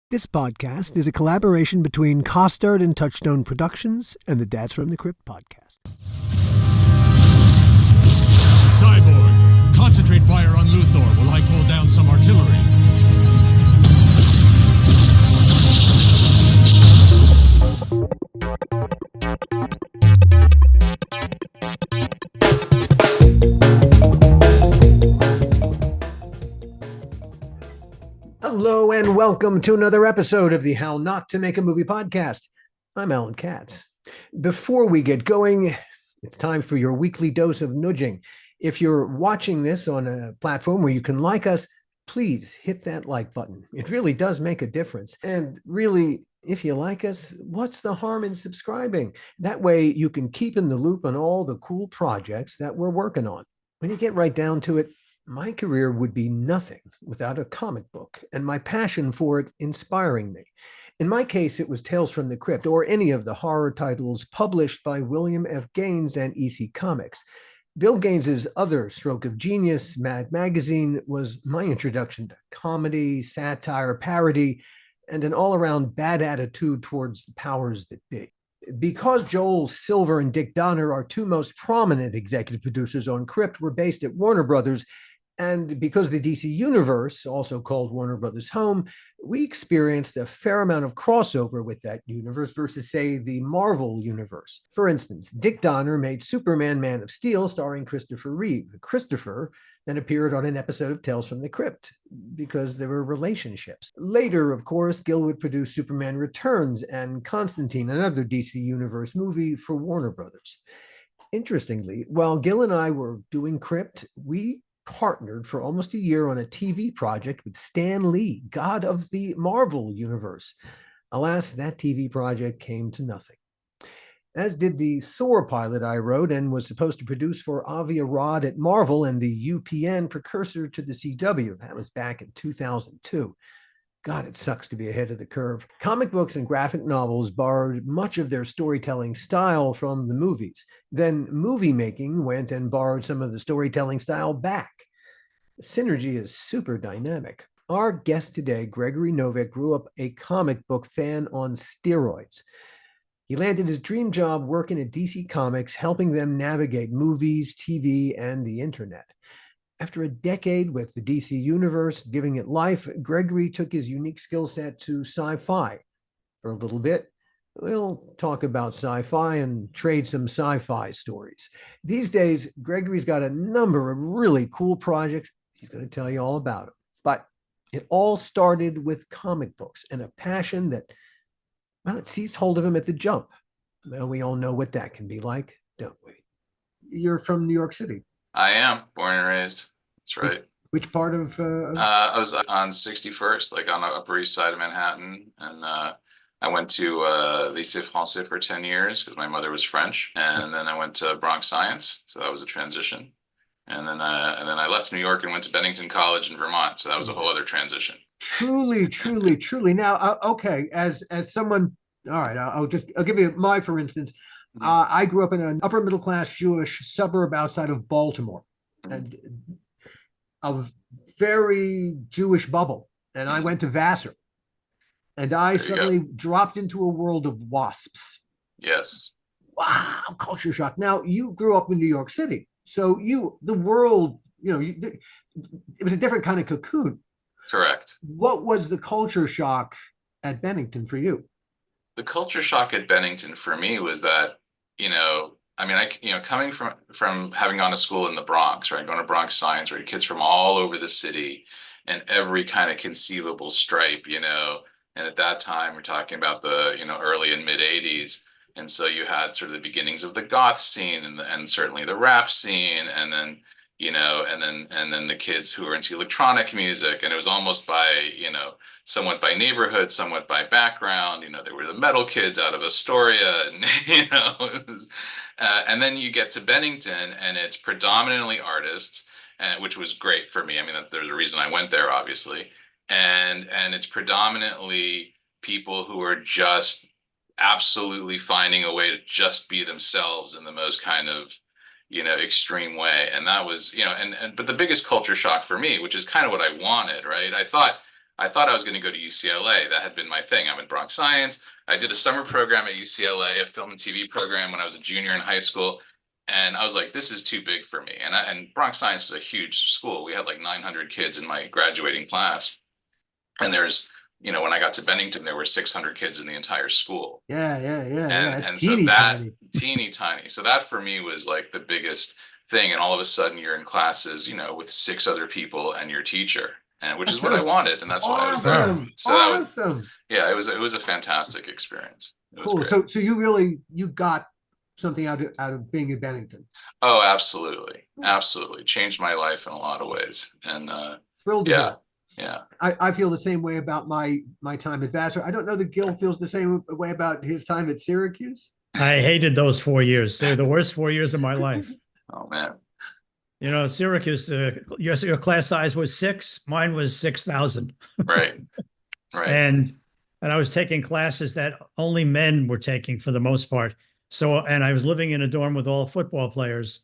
This podcast is a collaboration between Costard and Touchstone Productions and the Dads from the Crypt podcast. Cyborg, concentrate fire on Luthor while I call down some artillery. Hello and welcome to another episode of the How Not to Make a Movie podcast. I'm Alan Katz. Before we get going, it's time for your weekly dose of nudging. If you're watching this on a platform where you can like us, please hit that like button. It really does make a difference. And really, if you like us, what's the harm in subscribing? That way you can keep in the loop on all the cool projects that we're working on. When you get right down to it, my career would be nothing without a comic book and my passion for it inspiring me. In my case, it was Tales from the Crypt or any of the horror titles published by William F. Gaines and EC Comics. Bill Gaines's other stroke of genius, Mad Magazine, was my introduction to comedy, satire, parody, and an all-around bad attitude towards the powers that be. Because Joel Silver and Dick Donner, our two most prominent executive producers on Crypt, were based at Warner Brothers, and because the DC Universe, also called Warner Brothers Home, we experienced a fair amount of crossover with that universe versus, say, the Marvel Universe. For instance, Dick Donner made Superman Man of Steel starring Christopher Reeve. Christopher then appeared on an episode of Tales from the Crypt because there were relationships. Later, of course, Gil would produce Superman Returns and Constantine, another DC Universe movie for Warner Brothers. Interestingly, while Gil and I were doing Crypt, we partnered for almost a year on a TV project with Stan Lee, god of the Marvel Universe. Alas, that TV project came to nothing. As did the Thor pilot I wrote and was supposed to produce for Avi Arad at Marvel and the UPN precursor to the CW. That was back in 2002. God, it sucks to be ahead of the curve. Comic books and graphic novels borrowed much of their storytelling style from the movies. Then movie making went and borrowed some of the storytelling style back. The synergy is super dynamic. Our guest today, Gregory Noveck, grew up a comic book fan on steroids. He landed his dream job working at DC Comics, helping them navigate movies, TV, and the internet. After a decade with the DC Universe, giving it life, Gregory took his unique skill set to sci-fi. For a little bit, we'll talk about sci-fi and trade some sci-fi stories. These days, Gregory's got a number of really cool projects. He's going to tell you all about them. But it all started with comic books and a passion that, well, it seized hold of him at the jump. Well, we all know what that can be like, don't we? You're from New York City. I am born and raised. That's right. Which part of? I was on 61st, like on the Upper East Side of Manhattan, and I went to Lycée Français for 10 years because my mother was French, and then I went to Bronx Science, so that was a transition, and then I left New York and went to Bennington College in Vermont, so that was a whole other transition. Truly, truly, truly. Now, okay, as someone, all right, I'll give you my, for instance. I grew up in an upper middle class Jewish suburb outside of Baltimore, and a very Jewish bubble. And I went to Vassar, and I suddenly dropped into a world of wasps. Yes. Wow, culture shock. Now, you grew up in New York City, so the world, it was a different kind of cocoon. Correct. What was the culture shock at Bennington for you? The culture shock at Bennington for me was that, coming from having gone to school in the Bronx, right, going to Bronx Science, right, kids from all over the city and every kind of conceivable stripe, and at that time we're talking about the, early and mid 80s. And so you had sort of the beginnings of the goth scene and certainly the rap scene, and then, and then the kids who were into electronic music, and it was almost by, somewhat by neighborhood, somewhat by background. They were the metal kids out of Astoria, and it was, and then you get to Bennington, and it's predominantly artists, which was great for me. I mean, there's a reason I went there, obviously, and it's predominantly people who are just absolutely finding a way to just be themselves in the most kind of extreme way. And that was, but the biggest culture shock for me, which is kind of what I wanted, right? I thought I thought I was going to go to UCLA. That had been my thing. I'm in Bronx Science. I did a summer program at UCLA, a film and TV program when I was a junior in high school. And I was like, this is too big for me. And Bronx Science is a huge school. We had like 900 kids in my graduating class. And there's, when I got to Bennington, there were 600 kids in the entire school. Yeah. It's And so teeny that tiny. teeny tiny. So that for me was like the biggest thing. And all of a sudden you're in classes, with 6 other people and your teacher, and which That is what I sounds wanted. And that's why I was there. awesome. So that was, Awesome. yeah, it was a fantastic experience. It was Cool. great. So you got something out of being in Bennington. Oh, absolutely. Absolutely. Changed my life in a lot of ways. And Thrilled to yeah, hear. yeah. I feel the same way about my time at Vassar. I don't know that Gil feels the same way about his time at Syracuse. I hated those 4 years. They're the worst 4 years of my life. Oh man. At Syracuse, your class size was 6. Mine was 6,000. Right. Right. And I was taking classes that only men were taking for the most part. So, and I was living in a dorm with all football players.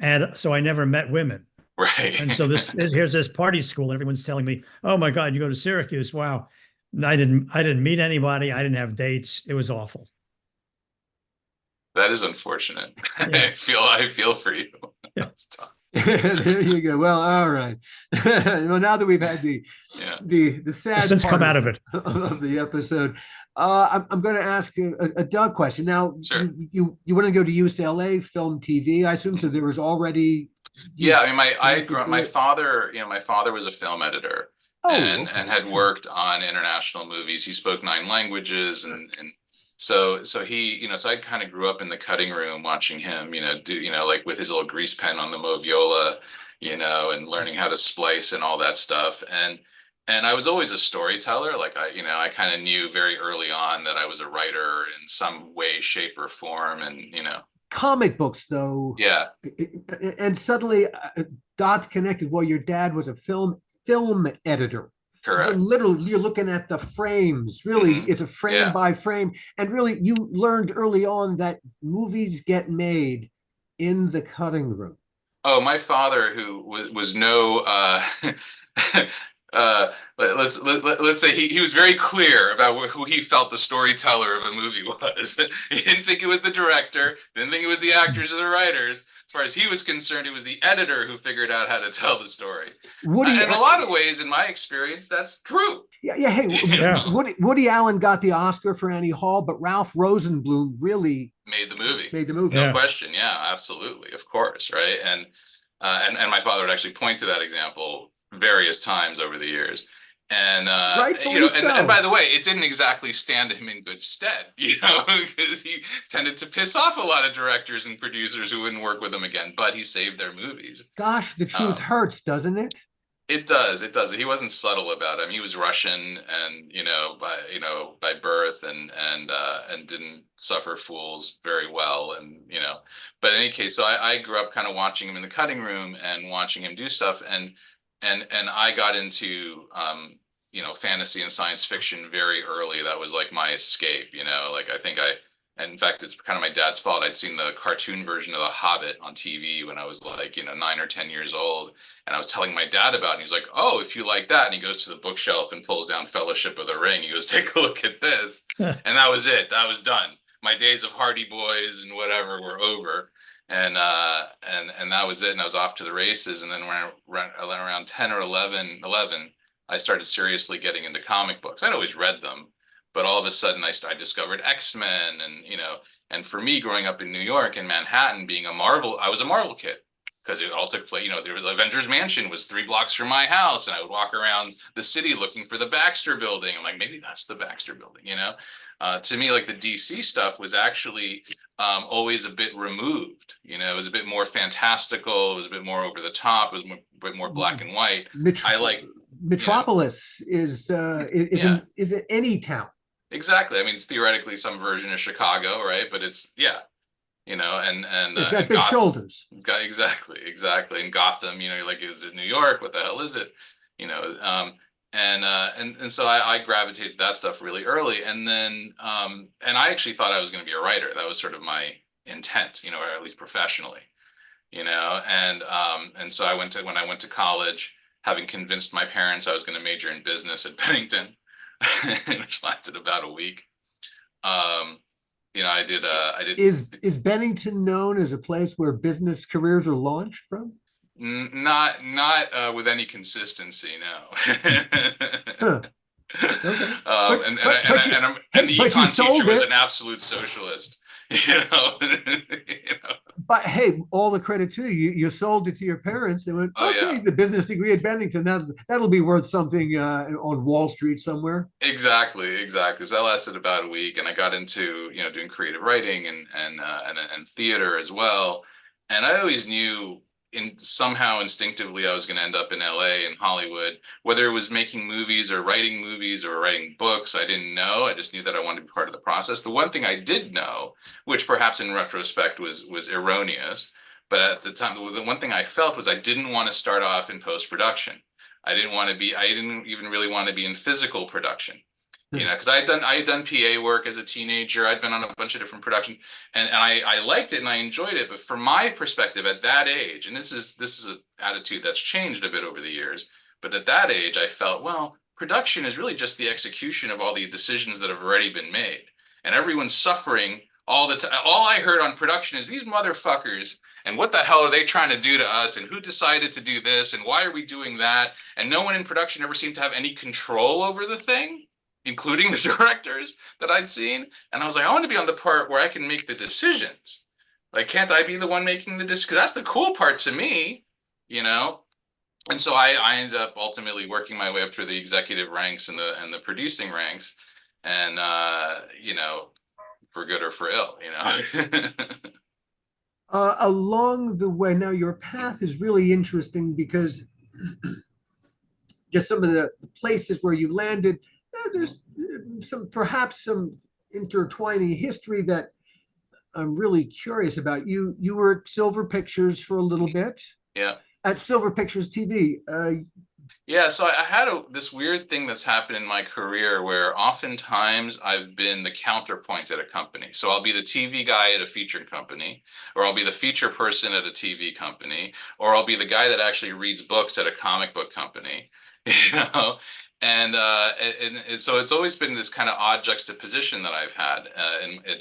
And so I never met women. Right. And so here's this party school. Everyone's telling me, "Oh my God, you go to Syracuse. Wow." And I didn't meet anybody. I didn't have dates. It was awful. That is unfortunate. Yeah. I feel for you. Yeah. That's tough. There you go. Well, all right. Well, now that we've had the sad Since part come out of it. of the episode, I'm going to ask a Doug question. Now, Sure. you want to go to UCLA Film TV? I assume so. There was already. Yeah, I mean, I grew up. to My it. father, my father was a film editor, Oh, and okay, had sure. worked on international movies. He spoke 9 languages, and so he, so I kind of grew up in the cutting room watching him, do, like with his little grease pen on the Moviola, and learning how to splice and all that stuff. And I was always a storyteller. Like I kind of knew very early on that I was a writer in some way, shape, or form, and Comic books, though. yeah. And suddenly, dots connected. Well, your dad was a film editor. Correct. Literally, you're looking at the frames. Really, Mhm. it's a frame Yeah. by frame. And really, you learned early on that movies get made in the cutting room. Oh, my father, who was no, let's say he was very clear about who he felt the storyteller of a movie was. He didn't think it was the director, didn't think it was the actors or the writers. As far as he was concerned, it was the editor who figured out how to tell the story. In a lot of ways, in my experience, that's true. Yeah. Hey, Yeah. Woody Allen got the Oscar for Annie Hall, but Ralph Rosenblum really Made the movie. No Yeah. question. Yeah, absolutely. Of course. Right. And my father would actually point to that example various times over the years. And Rightfully so. and by the way, it didn't exactly stand him in good stead, because he tended to piss off a lot of directors and producers who wouldn't work with him again, but he saved their movies. Gosh, the truth hurts, doesn't it? It does. It does. He wasn't subtle about him. He was Russian, and by birth, and didn't suffer fools very well, and But in any case, so I grew up kind of watching him in the cutting room and watching him do stuff, and I got into fantasy and science fiction very early. That was like my escape. Like and in fact, it's kind of my dad's fault. I'd seen the cartoon version of The Hobbit on TV when I was like, 9 or 10 years old. And I was telling my dad about it. And he's like, "Oh, if you like that." And he goes to the bookshelf and pulls down Fellowship of the Ring. He goes, "Take a look at this." And that was it. That was done. My days of Hardy Boys and whatever were over. And that was it. And I was off to the races. And then around 10 or 11, I started seriously getting into comic books. I'd always read them. But all of a sudden, I discovered X-Men, and for me, growing up in New York and Manhattan, I was a Marvel kid, because it all took place. The Avengers Mansion was 3 blocks from my house, and I would walk around the city looking for the Baxter Building. I'm like, maybe that's the Baxter Building. To me, like the DC stuff was actually always a bit removed. It was a bit more fantastical. It was a bit more over the top. It was a bit more black and white. Metropolis is in any town. Exactly. I mean, it's theoretically some version of Chicago, right? But it's and it's got big shoulders. It's got exactly. And Gotham, like, is it New York? What the hell is it? And so I gravitated to that stuff really early, and then and I actually thought I was going to be a writer. That was sort of my intent, or at least professionally, and so when I went to college. having convinced my parents I was going to major in business at Bennington, which lasted about a week. I did. Is Bennington known as a place where business careers are launched from? Not with any consistency, no. Huh. Okay, And the but you econ teacher sold was it. an absolute socialist, you know. But hey, all the credit to you. You sold it to your parents. They went, Oh okay, yeah, the business degree at Bennington, that'll be worth something on Wall Street somewhere. exactly. So that lasted about a week, and I got into doing creative writing and theater as well. And I always knew somehow instinctively I was going to end up in LA and Hollywood, whether it was making movies or writing books. I didn't know. I just knew that I wanted to be part of the process. The one thing I did know, which perhaps in retrospect was erroneous, but at the time, the one thing I felt was I didn't want to start off in post-production. I didn't even really want to be in physical production, because I had done PA work as a teenager. I'd been on a bunch of different production, and I liked it and I enjoyed it. But from my perspective at that age, and this is an attitude that's changed a bit over the years, but at that age, I felt, well, production is really just the execution of all the decisions that have already been made, and everyone's suffering all the time. All I heard on production is these motherfuckers, and what the hell are they trying to do to us, and who decided to do this, and why are we doing that? And no one in production ever seemed to have any control over the thing, including the directors that I'd seen. And I was like, I want to be on the part where I can make the decisions. Like, can't I be the one making the decisions? Because that's the cool part to me, you know? And so I ended up ultimately working my way up through the executive ranks and the producing ranks. And, for good or for ill, Along the way, now your path is really interesting because just some of the places where you landed, there's perhaps some intertwining history that I'm really curious about. You were at Silver Pictures for a little bit. Yeah. At Silver Pictures TV. Yeah, so I had this weird thing that's happened in my career where oftentimes I've been the counterpoint at a company. So I'll be the TV guy at a feature company, or I'll be the feature person at a TV company, or I'll be the guy that actually reads books at a comic book company, you know? And so it's always been this kind of odd juxtaposition that I've had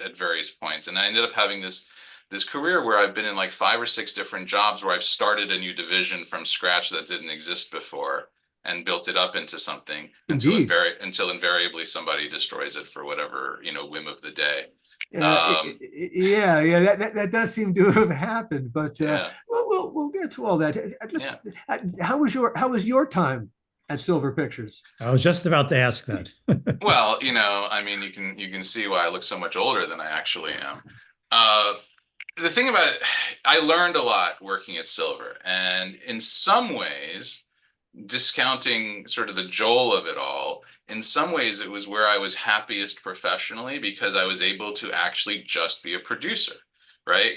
at various points. And I ended up having this career where I've been in like 5 or 6 different jobs where I've started a new division from scratch that didn't exist before and built it up into something Indeed. until invariably somebody destroys it for whatever, whim of the day. Yeah, that does seem to have happened, but Yeah. we'll get to all that. How was your time at Silver Pictures? I was just about to ask that. Well, I mean, you can see why I look so much older than I actually am. The thing about it, I learned a lot working at Silver, and in some ways, discounting sort of the joel of it all, in some ways it was where I was happiest professionally because I was able to actually just be a producer, right?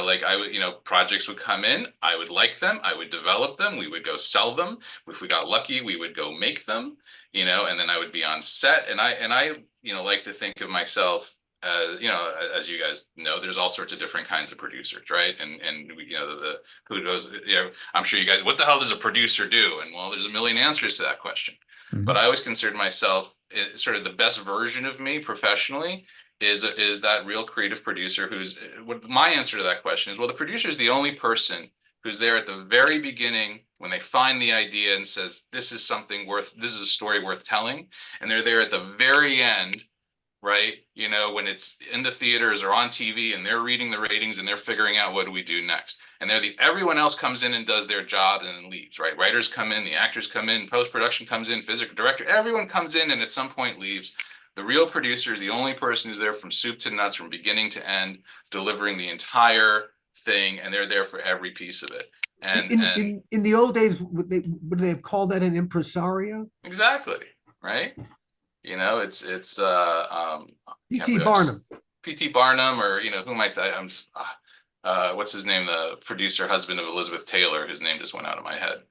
Like I would, projects would come in, I would like them, I would develop them, we would go sell them. If we got lucky, we would go make them, and then I would be on set, and I like to think of myself as you guys know, there's all sorts of different kinds of producers, right? And the who knows, I'm sure you guys, what the hell does a producer do? And well, there's a million answers to that question. Mm-hmm. But I always considered myself sort of the best version of me professionally is that real creative producer what my answer to that question is, well, the producer is the only person who's there at the very beginning when they find the idea and says, this is a story worth telling. And they're there at the very end, right? When it's in the theaters or on TV and they're reading the ratings and they're figuring out what do we do next. And everyone else comes in and does their job and then leaves, right? Writers come in, the actors come in, post-production comes in, physical director, everyone comes in and at some point leaves. The real producer is the only person who's there from soup to nuts, from beginning to end, delivering the entire thing, and they're there for every piece of it. And in the old days, would they have called that an impresario? Exactly, right? It's P.T. Barnum. P.T. Barnum, or who am I? What's his name? The producer husband of Elizabeth Taylor, whose name just went out of my head.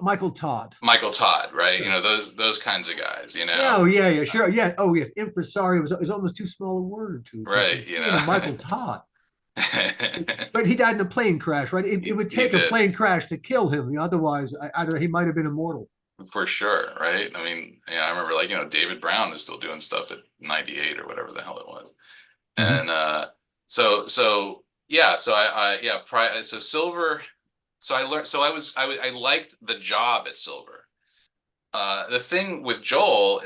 Michael Todd. Michael Todd, right? Yeah. Those kinds of guys. Oh yeah, sure, yeah. Oh yes, impresario is almost too small a word to. Right. Michael Todd. But he died in a plane crash, right? It would He take a did. plane crash to kill him. Otherwise, I don't know, he might have been immortal. For sure, right? I mean, yeah, I remember like, David Brown is still doing stuff at 98 or whatever the hell it was. Mhm. And so yeah, so so Silver, so I learned, so I liked the job at Silver. The thing with Joel,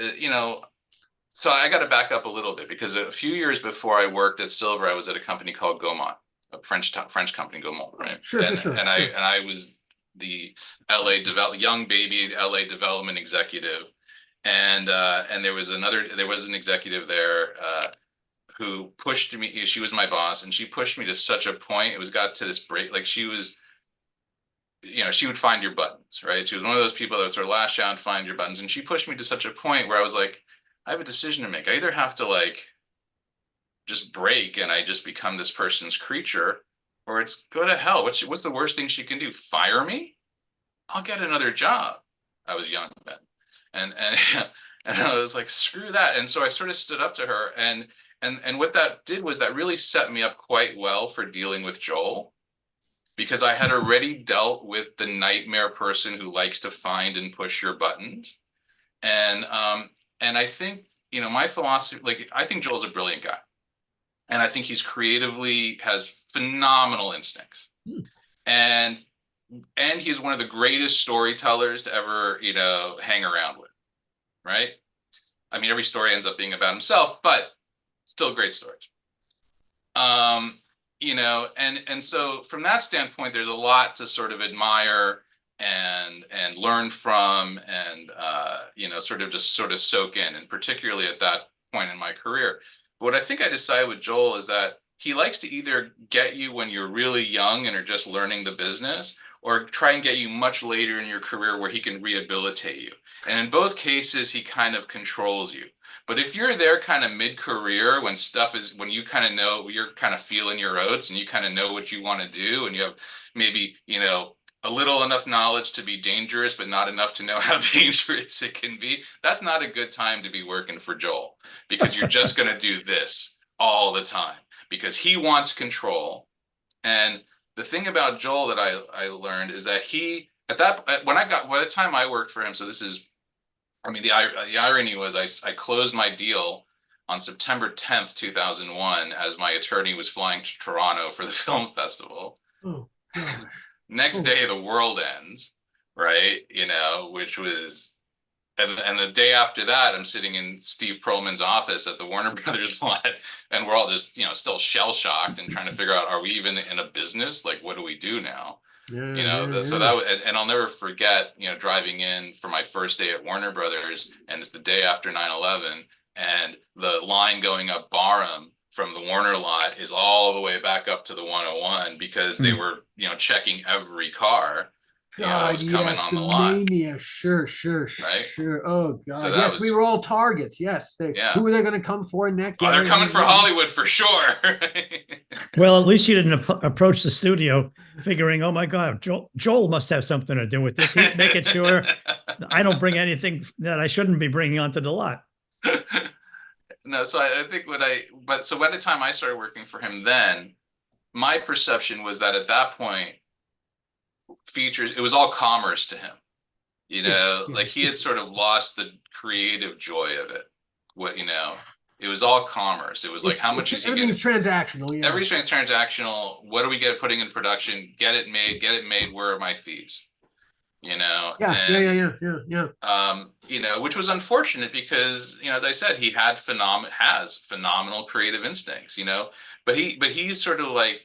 so I got to back up a little bit because a few years before I worked at Silver, I was at a company called Gaumont, a French company, Gaumont, right? Sure, sure, And sure, and I sure. and I was the young baby LA development executive, and there was an executive there who pushed me. She was my boss, and she pushed me to such a point. It was got to this break, like she was, she would find your buttons, right? She was one of those people that would sort of lash out and find your buttons, and she pushed me to such a point where I was like, I have a decision to make. I either have to like just break and I just become this person's creature, or it's go to hell. What's the worst thing she can do? Fire me? I'll get another job. I was young then, and and I was like, screw that. And so I sort of stood up to her, and what that did was that really set me up quite well for dealing with Joel because I had already dealt with the nightmare person who likes to find and push your buttons, and I think my philosophy, like I think Joel's a brilliant guy, and I think he's creatively has phenomenal instincts, Hmm. and he's one of the greatest storytellers to ever hang around with, right? I mean, every story ends up being about himself, but still great stories. um and so from that standpoint there's a lot to sort of admire and learn from, and sort of just sort of soak in, and particularly at that point in my career. But what I think I decided with Joel is that he likes to either get you when you're really young and are just learning the business, or try and get you much later in your career where he can rehabilitate you. And in both cases he kind of controls you. But if you're there kind of mid-career when you kind of know, you're kind of feeling your oats and you kind of know what you want to do, and you have maybe, a little enough knowledge to be dangerous, but not enough to know how dangerous it can be, that's not a good time to be working for Joel, because you're just going to do this all the time because he wants control. And the thing about Joel that I learned is that he, at that, by the time I worked for him, so this is, I mean, the irony was I closed my deal on September 10th, 2001, as my attorney was flying to Toronto for the film festival. Oh gosh. Next Oh, day, the world ends, right? Which was, and the day after that, I'm sitting in Steve Perlman's office at the Warner Brothers lot, and we're all just, still shell shocked and trying to figure out, are we even in a business? Like, what do we do now? yeah, yeah, So yeah. and I'll never forget, driving in for my first day at Warner Brothers, and it's the day after 9/11, and the line going up Barham from the Warner lot is all the way back up to the 101 because they Hmm. were, checking every car, that God, was coming yes, on the the lot, mania. Sure, sure, right? sure. Oh So God. that Yes, we was, were all targets. Yes. yeah. Who are they going to come for next? Oh, Yeah, they're yeah, coming yeah, for yeah. Hollywood for sure. Well, at least you didn't approach the studio figuring, oh my God, Joel must have something to do with this. He's making sure I don't bring anything that I shouldn't be bringing onto the lot. No, so I think but so by the time I started working for him, then my perception was that at that point, it was all commerce to him. Yeah, yeah. Like he had sort of lost the creative joy of it. It was all commerce. It was like, how much is he Everything's getting? transactional. Yeah. Everything's transactional. What do we get putting in production? Get it made, get it made. Where are my fees? Yeah, yeah, yeah, And yeah, yeah, yeah. which was unfortunate because, as I said, he has phenomenal creative instincts, but he's sort of like,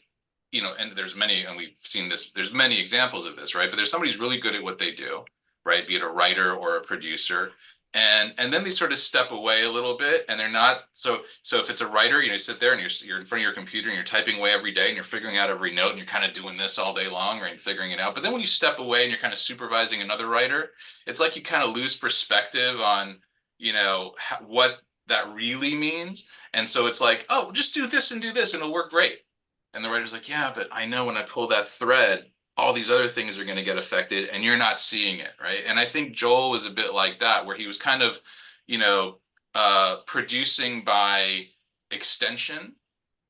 and we've seen this, there's many examples of this, right? But there's somebody who's really good at what they do, right? Be it a writer or a producer. And then they sort of step away a little bit, and they're not so if it's a writer, you sit there and you're in front of your computer and you're typing away every day and you're figuring out every note and you're kind of doing this all day long, right? And figuring it out. But then when you step away and you're kind of supervising another writer, it's like you kind of lose perspective on, what that really means. And so it's like, oh, just do this and it'll work great. And the writer's like, yeah, but I know when I pull that thread, all these other things are going to get affected and you're not seeing it, right? And I think Joel was a bit like that, where he was kind of, producing by extension,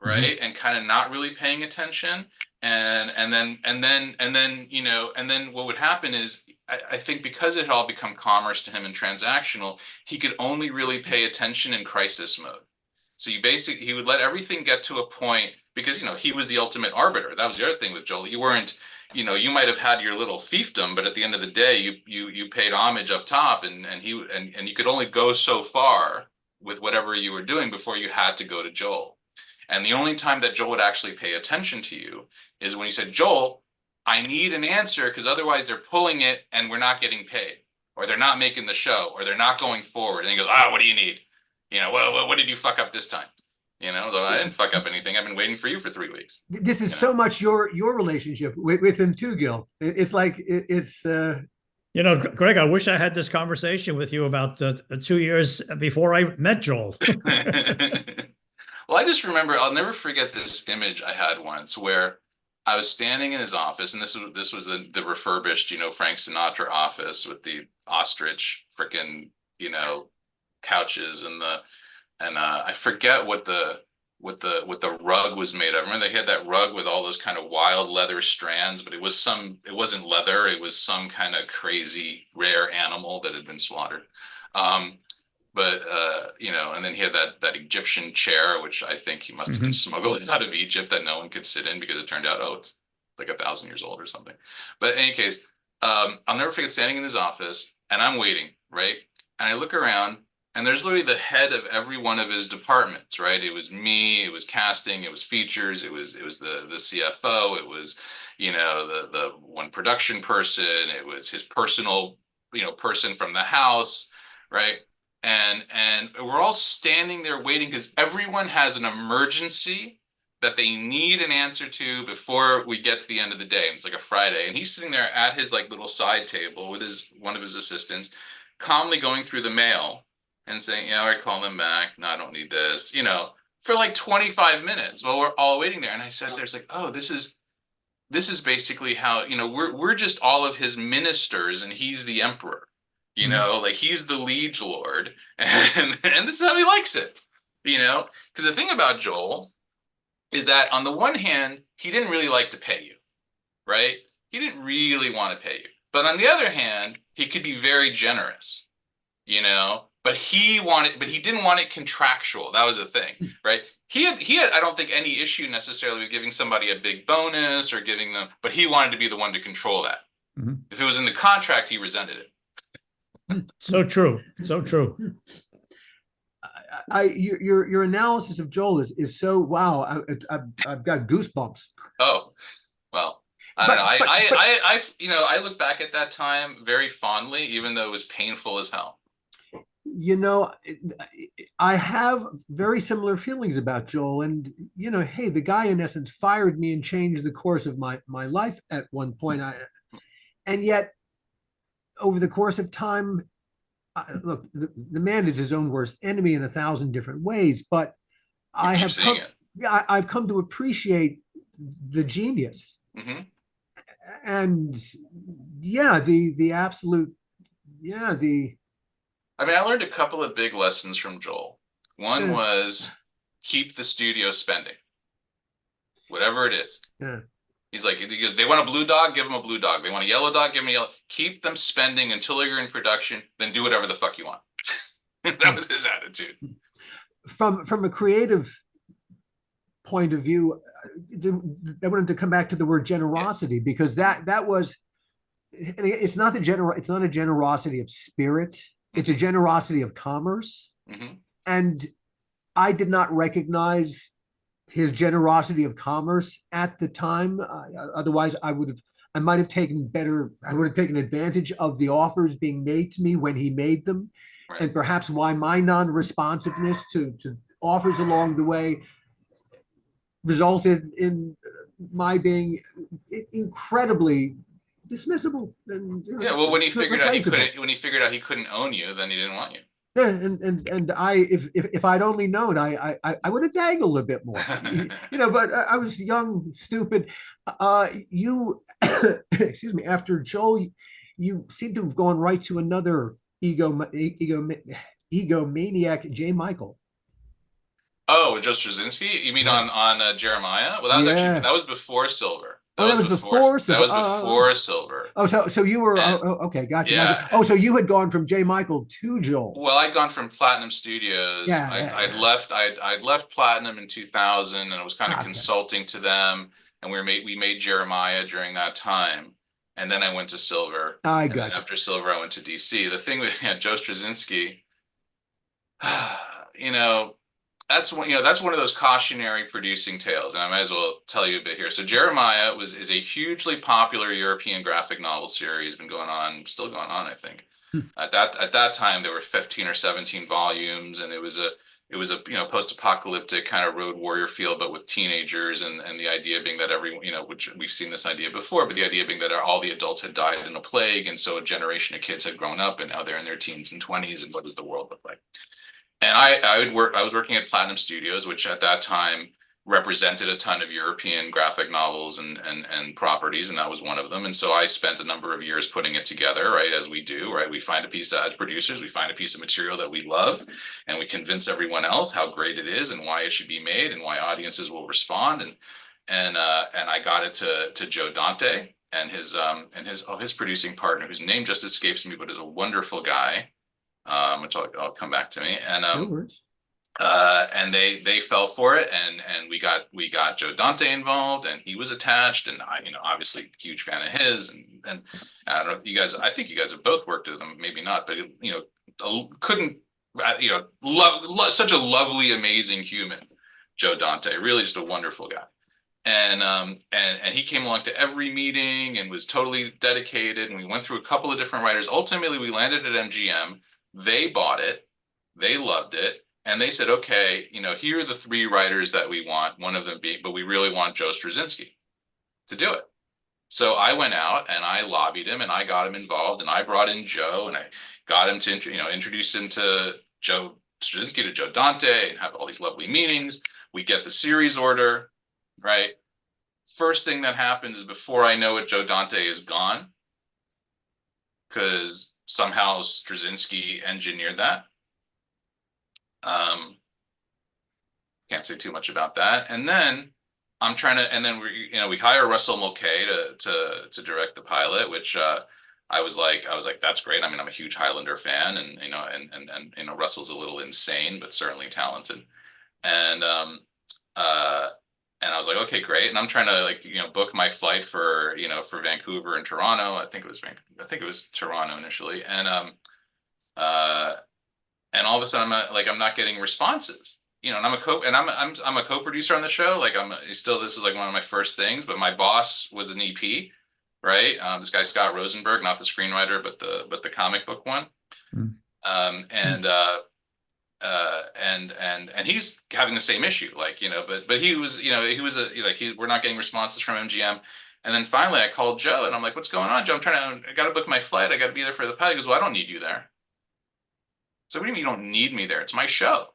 right? And kind of not really paying attention. And then you know, and then what would happen is I think because it had all become commerce to him and transactional, he could only really pay attention in crisis mode. So he would let everything get to a point because, you know, he was the ultimate arbiter. That was the other thing with Joel. You weren't, you know, you might have had your little fiefdom, but at the end of the day, you paid homage up top, and you could only go so far with whatever you were doing before you had to go to Joel. And the only time that Joel would actually pay attention to you is when you said, Joel, I need an answer because otherwise they're pulling it and we're not getting paid, or they're not making the show, or they're not going forward. And he goes, what do you need? You know, well, what did you fuck up this time? You know, though I didn't fuck up anything. I've been waiting for you for 3 weeks. This is so much your relationship with him too, Gil. It's like it's. You know, Greg, I wish I had this conversation with you about 2 years before I met Joel. Well, I just remember, I'll never forget this image I had once where I was standing in his office, and this was the refurbished, you know, Frank Sinatra office with the ostrich frickin', you know, couches and I forget what the rug was made of. I remember they had that rug with all those kind of wild leather strands, but it wasn't leather. It was some kind of crazy rare animal that had been slaughtered. But you know, and then he had that Egyptian chair, which I think he must have been smuggled out of Egypt that no one could sit in because it turned out, it's like 1,000 years old or something. But in any case, I'll never forget standing in his office and I'm waiting, right? And I look around and there's literally the head of every one of his departments, right? It was me, it was casting, it was features, it was the CFO, it was, you know, the one production person, it was his personal, you know, person from the house, right? And we're all standing there waiting because everyone has an emergency that they need an answer to before we get to the end of the day. And it's like a Friday, and he's sitting there at his like little side table with one of his assistants, calmly going through the mail and saying, yeah, I call them back. No, I don't need this, you know, for like 25 minutes while we're all waiting there. And I said, there's like, oh, this is basically how, you know, we're just all of his ministers and he's the emperor. You know, like he's the liege lord, and this is how he likes it, you know, because the thing about Joel is that on the one hand, he didn't really like to pay you, right? He didn't really want to pay you. But on the other hand, he could be very generous, you know, but he didn't want it contractual. That was the thing, right? He had, I don't think, any issue necessarily with giving somebody a big bonus or giving them, but he wanted to be the one to control that. If it was in the contract, he resented it. So true. So true. Your analysis of Joel is so wow. I've got goosebumps. Oh, well, I don't know. I you know, I look back at that time very fondly, even though it was painful as hell. You know, I have very similar feelings about Joel, and you know, hey, the guy in essence fired me and changed the course of my life at one point. And yet, over the course of time, look, the man is his own worst enemy in 1,000 different ways. But I've come to appreciate the genius, and yeah, the absolute, yeah, the. I mean, I learned a couple of big lessons from Joel. One was keep the studio spending, whatever it is. Yeah. He's like, they want a blue dog, give them a blue dog. They want a yellow dog, give them a yellow. Keep them spending until you're in production, then do whatever the fuck you want. That was his attitude. From a creative point of view, I wanted to come back to the word generosity, because that was, it's not a generosity of spirit. It's a generosity of commerce. And I did not recognize his generosity of commerce at the time. Otherwise, I would have taken advantage of the offers being made to me when he made them. Right. And perhaps why my non-responsiveness to offers along the way resulted in my being incredibly dismissible. And, you know, yeah, well, when he figured out he couldn't own you, then he didn't want you. Yeah, and I, if I'd only known, I would have dangled a bit more, you know. But I was young, stupid. You, excuse me. After Joel, you seem to have gone right to another egomaniac, J. Michael. Oh, with Joe Straczynski? You mean Yeah. on Jeremiah? Well, that was actually Yeah. that was before Silver. Oh, that was before That Silver. was before Silver. Oh, so you were And okay, gotcha, yeah, gotcha. Oh, so you had gone from J. Michael to Joel. well, I'd gone from Platinum Studios. Yeah, yeah, I'd yeah. left. I'd left Platinum in 2000, and I was kind of Okay. consulting to them. And we made Jeremiah during that time, and then I went to Silver, I and then got you. after Silver, I went to DC. The thing with Joe Straczynski, you know, that's one of those cautionary producing tales, and I might as well tell you a bit here. So Jeremiah is a hugely popular European graphic novel series, been going on, still going on, I think. Hmm. At that time there were 15 or 17 volumes, and it was a post-apocalyptic kind of road warrior feel, but with teenagers, and the idea being that which we've seen this idea before, but the idea being that all the adults had died in a plague, and so a generation of kids had grown up, and now they're in their teens and 20s, and what does the world look like? And I was working at Platinum Studios, which at that time represented a ton of European graphic novels and properties, and that was one of them. And so I spent a number of years putting it together, right, as we do, right? We find a piece as producers, we find a piece of material that we love, and we convince everyone else how great it is and why it should be made and why audiences will respond. And I got it to Joe Dante and his producing partner, whose name just escapes me, but is a wonderful guy, which I'll come back to me. No worries. And they fell for it, and we got Joe Dante involved, and he was attached, and I, obviously huge fan of his, and I don't know, you guys, I think you guys have both worked with him, maybe not, but couldn't, such a lovely, amazing human, Joe Dante, really just a wonderful guy. And he came along to every meeting and was totally dedicated, and we went through a couple of different writers. Ultimately, we landed at MGM. They bought it, they loved it, and they said, okay, here are the three writers that we want, one of them being, but we really want Joe Straczynski to do it. So I went out and I lobbied him, and I got him involved, and I brought in Joe, and I got him to introduce him to Joe Straczynski, to Joe Dante, and have all these lovely meetings. We get the series order, right? First thing that happens is, before I know it, Joe Dante is gone, because somehow Straczynski engineered that. Can't say too much about that. And then we hire Russell Mulcahy to direct the pilot, which I was like, that's great. I mean, I'm a huge Highlander fan, and Russell's a little insane, but certainly talented. And I was like, okay, great. And I'm trying to book my flight for Vancouver and Toronto. I think it was Toronto initially. And all of a sudden I'm not getting responses, and I'm a co-producer on the show. This is like one of my first things, but my boss was an EP, right? This guy, Scott Rosenberg, not the screenwriter, but the comic book one. Mm. And he's having the same issue, but we're not getting responses from MGM. And then finally I called Joe, and I'm like, what's going on, Joe? I got to book my flight. I got to be there for the pilot. He goes, well, I don't need you there. So what do you mean you don't need me there? It's my show.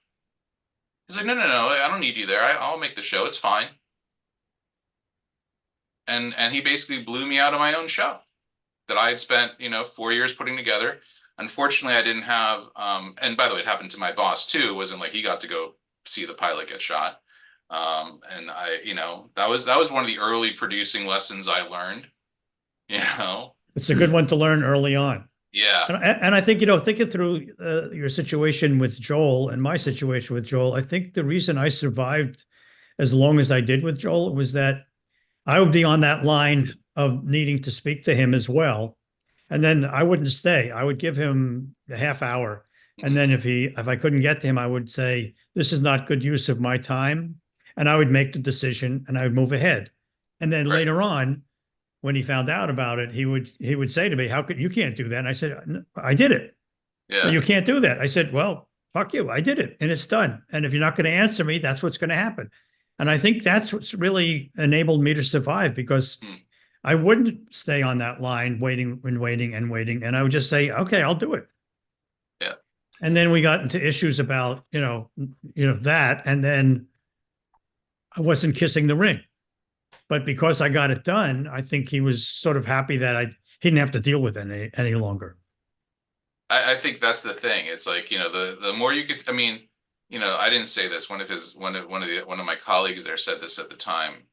He's like, no, I don't need you there. I'll make the show. It's fine. And he basically blew me out of my own show that I had spent, 4 years putting together. Unfortunately, I didn't have, and by the way, it happened to my boss too. It wasn't like he got to go see the pilot get shot. And that was one of the early producing lessons I learned, It's a good one to learn early on. Yeah. And I think, thinking through your situation with Joel and my situation with Joel, I think the reason I survived as long as I did with Joel was that I would be on that line of needing to speak to him as well. And then I wouldn't stay. I would give him a half hour. And then if I couldn't get to him, I would say, this is not good use of my time. And I would make the decision, and I would move ahead. And then later on, when he found out about it, he would say to me, you can't do that? And I said, I did it. Yeah. You can't do that. I said, well, fuck you. I did it, and it's done. And if you're not going to answer me, that's what's going to happen. And I think that's what's really enabled me to survive, because I wouldn't stay on that line waiting. And I would just say, okay, I'll do it. Yeah. And then we got into issues about, that. And then I wasn't kissing the ring. But because I got it done, I think he was sort of happy that he didn't have to deal with it any longer. I think that's the thing. It's like, the more you could, I mean, I didn't say this. One of my colleagues there said this at the time.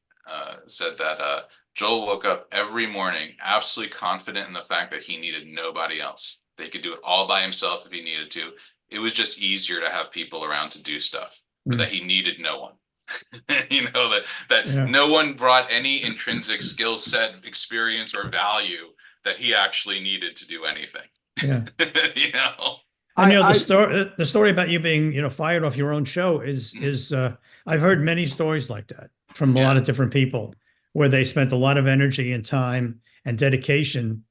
Said that Joel woke up every morning absolutely confident in the fact that he needed nobody else. They could do it all by himself if he needed to. It was just easier to have people around to do stuff, but that he needed no one. that Yeah. no one brought any intrinsic skill set, experience, or value that he actually needed to do anything. Yeah. you know. And the story about you being, fired off your own show is I've heard many stories like that from a lot of different people where they spent a lot of energy and time and dedication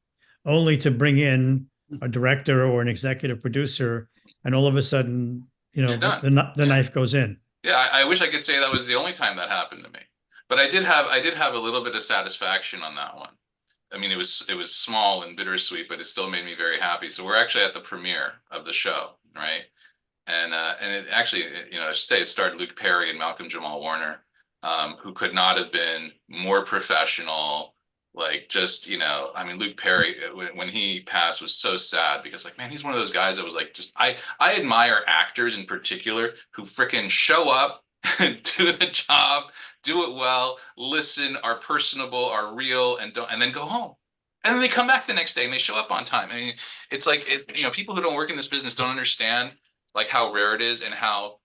only to bring in a director or an executive producer, and all of a sudden, the knife goes in. Yeah, I wish I could say that was the only time that happened to me, but I did have a little bit of satisfaction on that one. I mean, it was small and bittersweet, but it still made me very happy. So we're actually at the premiere of the show, right? And it actually, I should say, it starred Luke Perry and Malcolm Jamal Warner, who could not have been more professional. Like, just, I mean, Luke Perry, when he passed, was so sad because, like, man, he's one of those guys that was like, just I admire actors in particular who freaking show up, do the job, do it well, listen, are personable, are real, and then go home. And then they come back the next day and they show up on time. I mean, it's like people who don't work in this business don't understand like how rare it is and how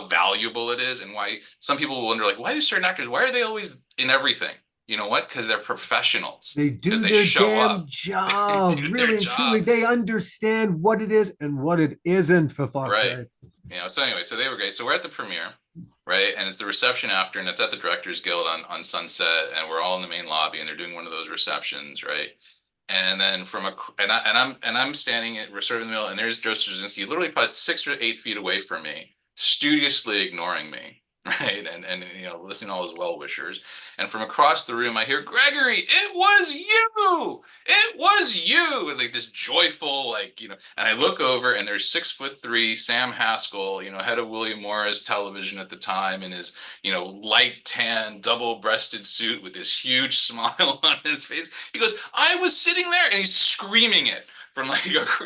valuable it is, and why some people will wonder, like, why do certain actors, why are they always in everything? You know what? Because they're professionals. They do they their show damn up. job. They Really and truly, they understand what it is and what it isn't, for fuck's sake. So anyway, so they were great. So we're at the premiere, right? And it's the reception after, and it's at the Directors Guild on Sunset, and we're all in the main lobby, and they're doing one of those receptions, right? And then I'm standing sort of in the middle, and there's Joe Straczynski, literally probably 6 or 8 feet away from me, studiously ignoring me, right? And listening to all his well-wishers. And from across the room, I hear, "Gregory, it was you! It was you!" And like this joyful, and I look over, and there's 6'3" Sam Haskell, head of William Morris Television at the time, in his, light tan, double-breasted suit with this huge smile on his face. He goes, "I was sitting there," and he's screaming it from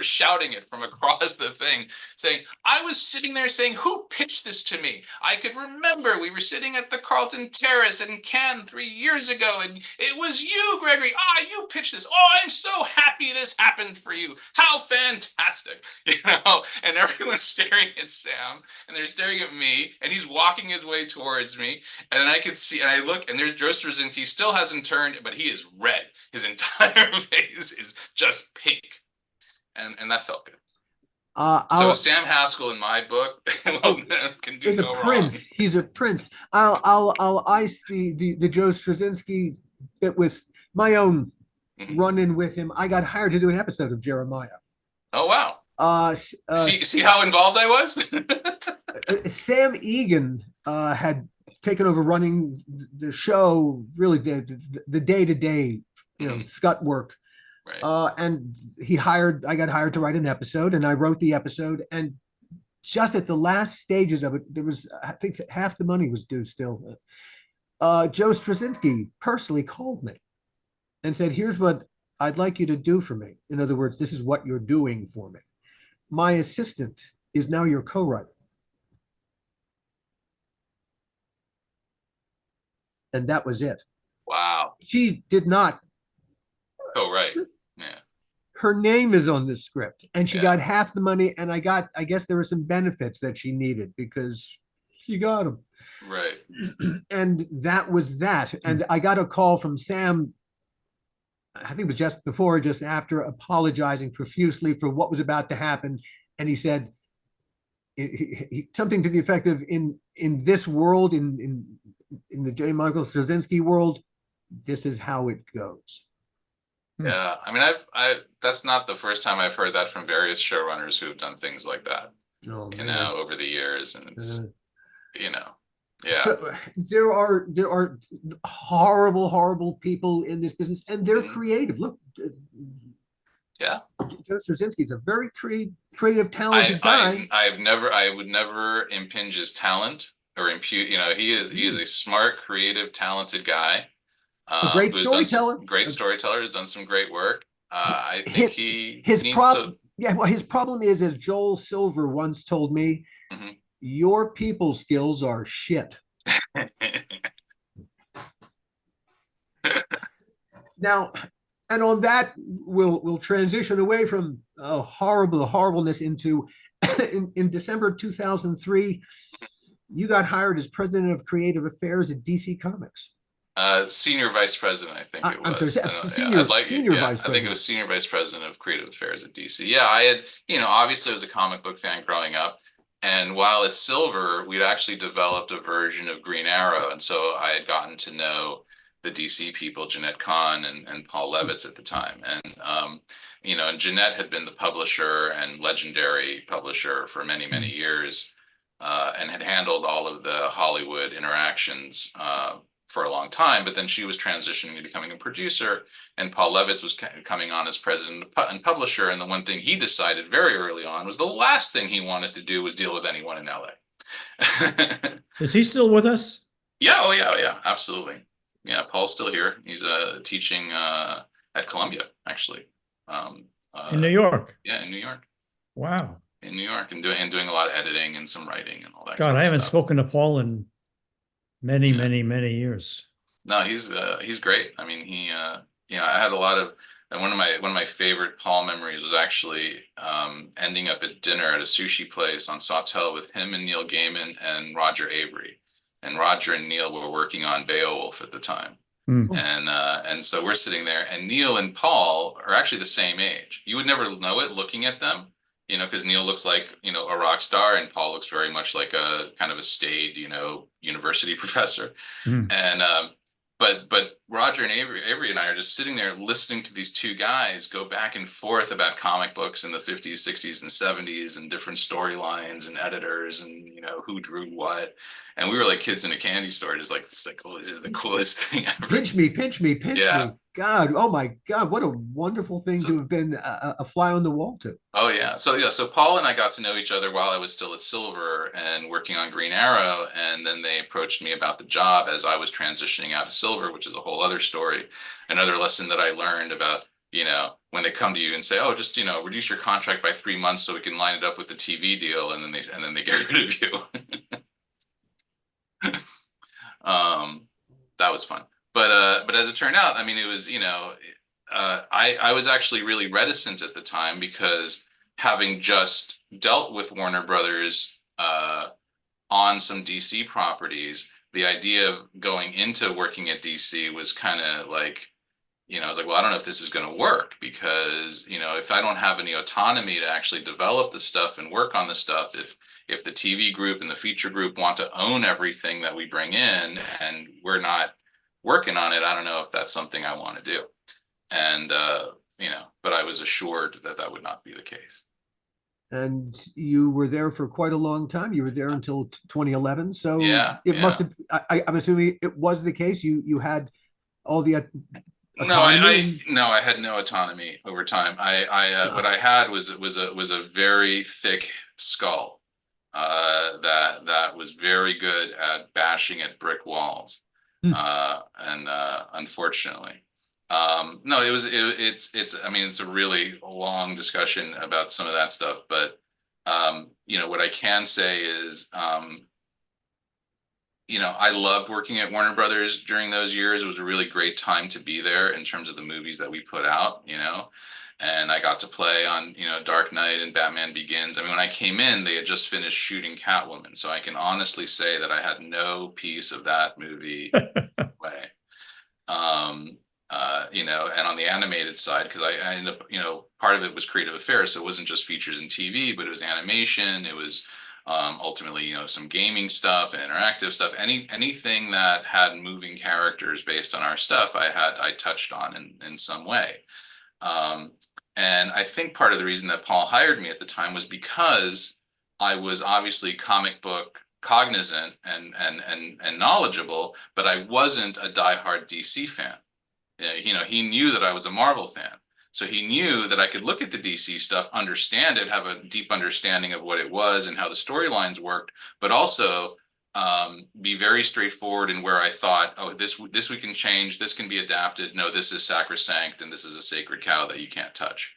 shouting it from across the thing, saying, "I was sitting there saying, who pitched this to me? I could remember we were sitting at the Carlton Terrace in Cannes 3 years ago, and it was you, Gregory. You pitched this. Oh, I'm so happy this happened for you. How fantastic." And everyone's staring at Sam, and they're staring at me, and he's walking his way towards me, and then I could see, and I look, and there's Joe Straczynski. He still hasn't turned, but he is red. His entire face is just pink. And that felt good. So Sam Haskell, in my book, can do no prince. Wrong. He's a prince. I'll ice the Joe Straczynski bit with my own run-in with him. I got hired to do an episode of Jeremiah. Oh wow! See how involved I was. Sam Egan had taken over running the show, really the day-to-day, scut work. Right. And I got hired to write an episode, and I wrote the episode. And just at the last stages of it, I think half the money was due still. Joe Straczynski personally called me and said, "Here's what I'd like you to do for me. In other words, this is what you're doing for me. My assistant is now your co-writer." And that was it. Wow. She did not. Oh, right. Yeah. Her name is on the script, and she got half the money, and I guess there were some benefits that she needed because she got them. Right. And that was that. And I got a call from Sam, I think it was just before or just after, apologizing profusely for what was about to happen. And he said something to the effect of, in this world, in the J. Michael Straczynski world, this is how it goes. Yeah, I mean, that's not the first time I've heard that from various showrunners who have done things like that, over the years, and it's, yeah. So there are horrible, horrible people in this business, and they're creative. Look, yeah, Joe Straczynski is a very creative, talented guy. I would never impinge his talent or impute. He is a smart, creative, talented guy. A great storyteller. Great storyteller, has done some great work. I think his problem is, as Joel Silver once told me, Your people skills are shit. Now, and on that, we'll transition away from horribleness into in December 2003, you got hired as president of creative affairs at DC Comics. Senior vice president, I think it I'm sorry, was. senior vice I think it president. was senior vice president of creative affairs at DC. Yeah, I had, obviously I was a comic book fan growing up. And while at Silver, we'd actually developed a version of Green Arrow. And so I had gotten to know the DC people, Jeanette Kahn and Paul Levitz at the time. And Jeanette had been the publisher and legendary publisher for many, many years, and had handled all of the Hollywood interactions for a long time, but then she was transitioning to becoming a producer, and Paul Levitz was coming on as president and publisher. And the one thing he decided very early on was the last thing he wanted to do was deal with anyone in LA. Is he still with us? Yeah, yeah, absolutely. Yeah, Paul's still here. He's teaching at Columbia, actually. In New York? Yeah, in New York. Wow. In New York, and doing a lot of editing and some writing and all that. God, I haven't stuff. spoken to Paul in many years. No, he's great. I mean, I had a lot of, and one of my favorite Paul memories was actually ending up at dinner at a sushi place on Sawtelle with him and Neil Gaiman and Roger Avery. And Roger and Neil were working on Beowulf at the time. And so we're sitting there, and Neil and Paul are actually the same age. You would never know it looking at them, because Neil looks like, a rock star, and Paul looks very much like a kind of a staid, university professor. And but Roger and Avery and I are just sitting there listening to these two guys go back and forth about comic books in the 50s, 60s, and 70s, and different storylines and editors and who drew what. And we were like kids in a candy store, just like, oh, this is the coolest thing ever. Pinch me. God, oh my God, what a wonderful thing to have been a fly on the wall to. Oh yeah. So Paul and I got to know each other while I was still at Silver and working on Green Arrow, and then they approached me about the job as I was transitioning out of Silver, which is a whole other story. Another lesson that I learned about, when they come to you and say, oh, just, reduce your contract by 3 months so we can line it up with the TV deal, and then they get rid of you. That was fun. But as it turned out, I mean, it was, I was actually really reticent at the time, because having just dealt with Warner Brothers on some DC properties, the idea of going into working at DC was kind of like, I was like, well, I don't know if this is going to work, because, if I don't have any autonomy to actually develop the stuff and work on the stuff, if the TV group and the feature group want to own everything that we bring in and we're not working on it, I don't know if that's something I want to do. And, but I was assured that that would not be the case. And you were there for quite a long time. You were there until 2011. So must have, I'm assuming it was the case. You had all the autonomy. No, I had no autonomy over time. What I had was a very thick skull that was very good at bashing at brick walls. And unfortunately, no, it's a really long discussion about some of that stuff, but what I can say is, I loved working at Warner Brothers during those years. It was a really great time to be there in terms of the movies that we put out, and I got to play on, Dark Knight and Batman Begins. I mean, when I came in, they had just finished shooting Catwoman. So I can honestly say that I had no piece of that movie way. And on the animated side, because I ended up, part of it was creative affairs. So it wasn't just features and TV, but it was animation. It was ultimately, some gaming stuff and interactive stuff. Anything that had moving characters based on our stuff, I touched on in some way. And I think part of the reason that Paul hired me at the time was because I was obviously comic book cognizant and knowledgeable, but I wasn't a diehard DC fan. He knew that I was a Marvel fan. So he knew that I could look at the DC stuff, understand it, have a deep understanding of what it was and how the storylines worked, but also be very straightforward in where I thought, oh, this we can change, this can be adapted. No, this is sacrosanct, and this is a sacred cow that you can't touch.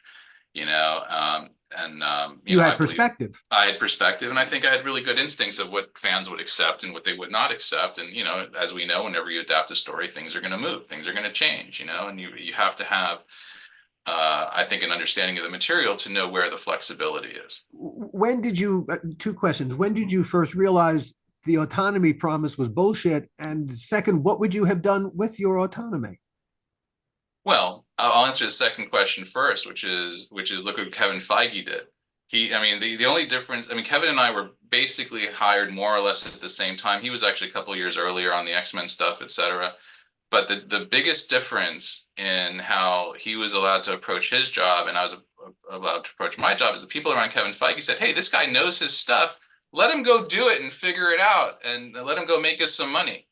you You know, had I believe perspective. I had perspective, and I think I had really good instincts of what fans would accept and what they would not accept. And you know, as we know, whenever you adapt a story, things are going to move, things are going to change. You know, and you have to have, I think, an understanding of the material to know where the flexibility is. When did you, two questions. When did you first realize the autonomy promise was bullshit? And second, what would you have done with your autonomy? Well, I'll answer the second question first, which is look what Kevin Feige did. I mean, the only difference, I mean, Kevin and I were basically hired more or less at the same time. He was actually a couple of years earlier on the X-Men stuff, et cetera. But the biggest difference in how he was allowed to approach his job and I was allowed to approach my job is the people around Kevin Feige said, hey, this guy knows his stuff. Let him go do it and figure it out and let him go make us some money.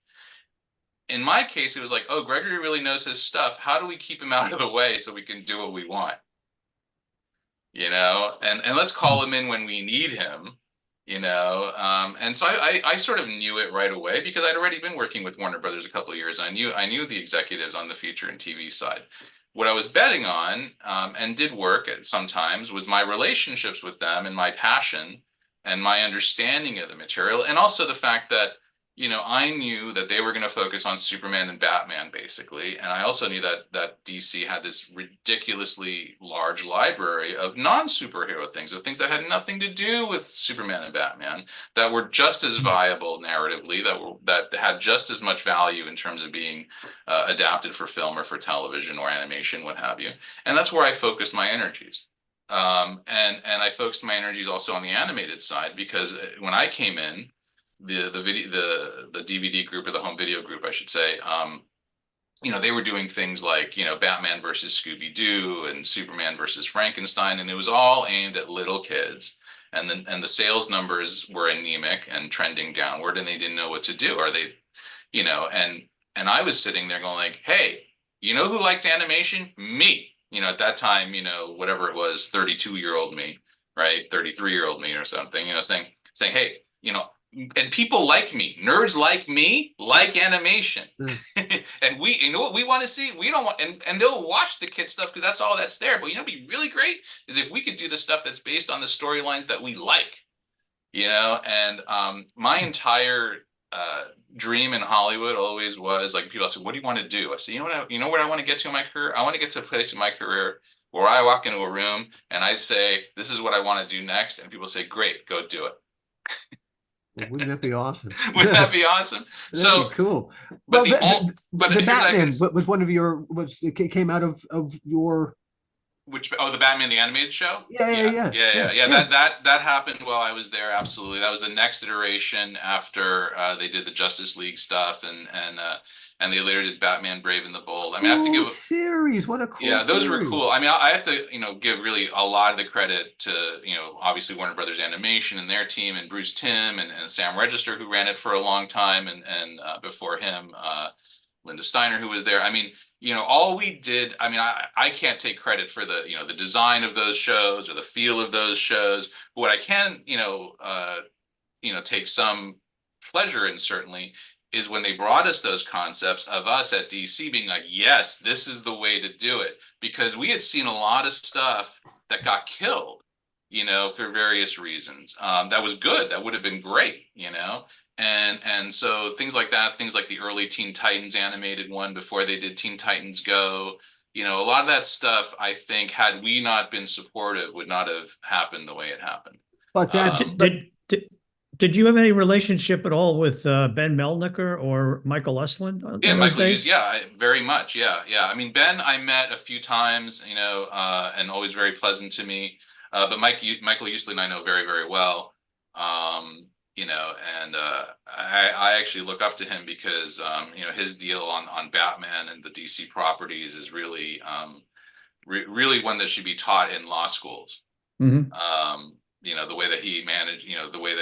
In my case, it was like, oh, Gregory really knows his stuff. How do we keep him out of the way so we can do what we want? You know, and let's call him in when we need him, you know. And so I sort of knew it right away because I'd already been working with Warner Brothers a couple of years. I knew the executives on the feature and TV side. What I was betting on, and did work at sometimes, was my relationships with them and my passion and my understanding of the material, and also the fact that you know, I knew that they were going to focus on Superman and Batman, basically, and I also knew that DC had this ridiculously large library of non-superhero things, of things that had nothing to do with Superman and Batman, that were just as viable narratively, that had just as much value in terms of being adapted for film or for television or animation, what have you. And that's where I focused my energies. And I focused my energies also on the animated side because when I came in, the DVD group or the home video group, I should say, you know, they were doing things like, you know, Batman versus Scooby-Doo and Superman versus Frankenstein, and it was all aimed at little kids. And the sales numbers were anemic and trending downward, and they didn't know what to do. Are they, you know, and I was sitting there going like, hey, you know who liked animation? Me. You know, at that time, you know, whatever it was, 32-year-old me, right? 33-year-old me or something, you know, saying, hey, you know, and people like me, nerds like me, like animation. And we, you know what we want to see? We don't want, and they'll watch the kid stuff because that's all that's there. But you know, what'd be really great is if we could do the stuff that's based on the storylines that we like, you know. And my entire dream in Hollywood always was like, people say, "What do you want to do?" I say, "You know what? You know where I want to get to in my career? I want to get to a place in my career where I walk into a room and I say, this is what I want to do next,' and people say, great, go do it." Wouldn't that be awesome? Wouldn't that be awesome? That'd be cool. But Well, the Batman can, was one of your, it came out of your. the Batman the animated show? Yeah. That happened while I was there. Absolutely, that was the next iteration after they did the Justice League stuff, and they later did Batman Brave and the Bold. I mean, I have to give series. What a cool those series. were cool. I mean, I have to give really a lot of the credit to obviously Warner Brothers Animation and their team, and Bruce Timm and Sam Register, who ran it for a long time, and before him, Linda Steiner, who was there. I mean, all we did, I mean, I can't take credit for the, the design of those shows or the feel of those shows. But what I can, take some pleasure in certainly is when they brought us those concepts of us at DC being like, yes, this is the way to do it. Because we had seen a lot of stuff that got killed, for various reasons. That was good. That would have been great, And so things like that, things like the early Teen Titans animated one before they did Teen Titans Go, a lot of that stuff, I think, had we not been supportive, would not have happened the way it happened. But that's did you have any relationship at all with Ben Melniker or Michael Uslan? Yeah, Michael Hughes, very much. Yeah. I mean, Ben, I met a few times, and always very pleasant to me. But Michael Uslan I know very, very well. And I actually look up to him because his deal on Batman and the DC properties is really really one that should be taught in law schools. Mm-hmm. The way that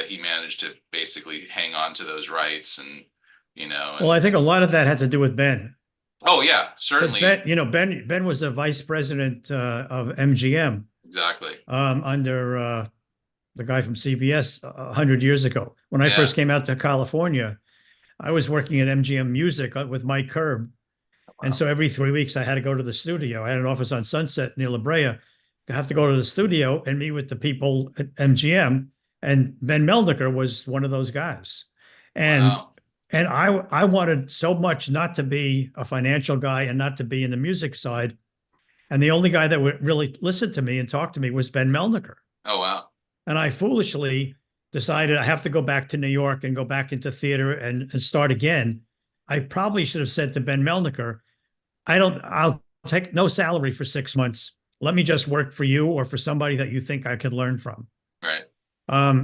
he managed to basically hang on to those rights, and well, I think a lot of that had to do with Ben. Oh yeah, certainly. Ben was a vice president of MGM. Exactly. Under the guy from CBS 100 years ago. When I first came out to California, I was working at MGM Music with Mike Curb. Wow. And so every 3 weeks I had to go to the studio. I had an office on Sunset near La Brea. have to go to the studio and meet with the people at MGM, and Ben Melniker was one of those guys. And Wow. and I wanted so much not to be a financial guy and not to be in the music side. And the only guy that would really listen to me and talk to me was Ben Melniker. Oh, wow. And I foolishly decided I have to go back to New York and go back into theater and start again. I probably should have said to Ben Melniker, I'll take no salary for 6 months. Let me just work for you or for somebody that you think I could learn from. Right.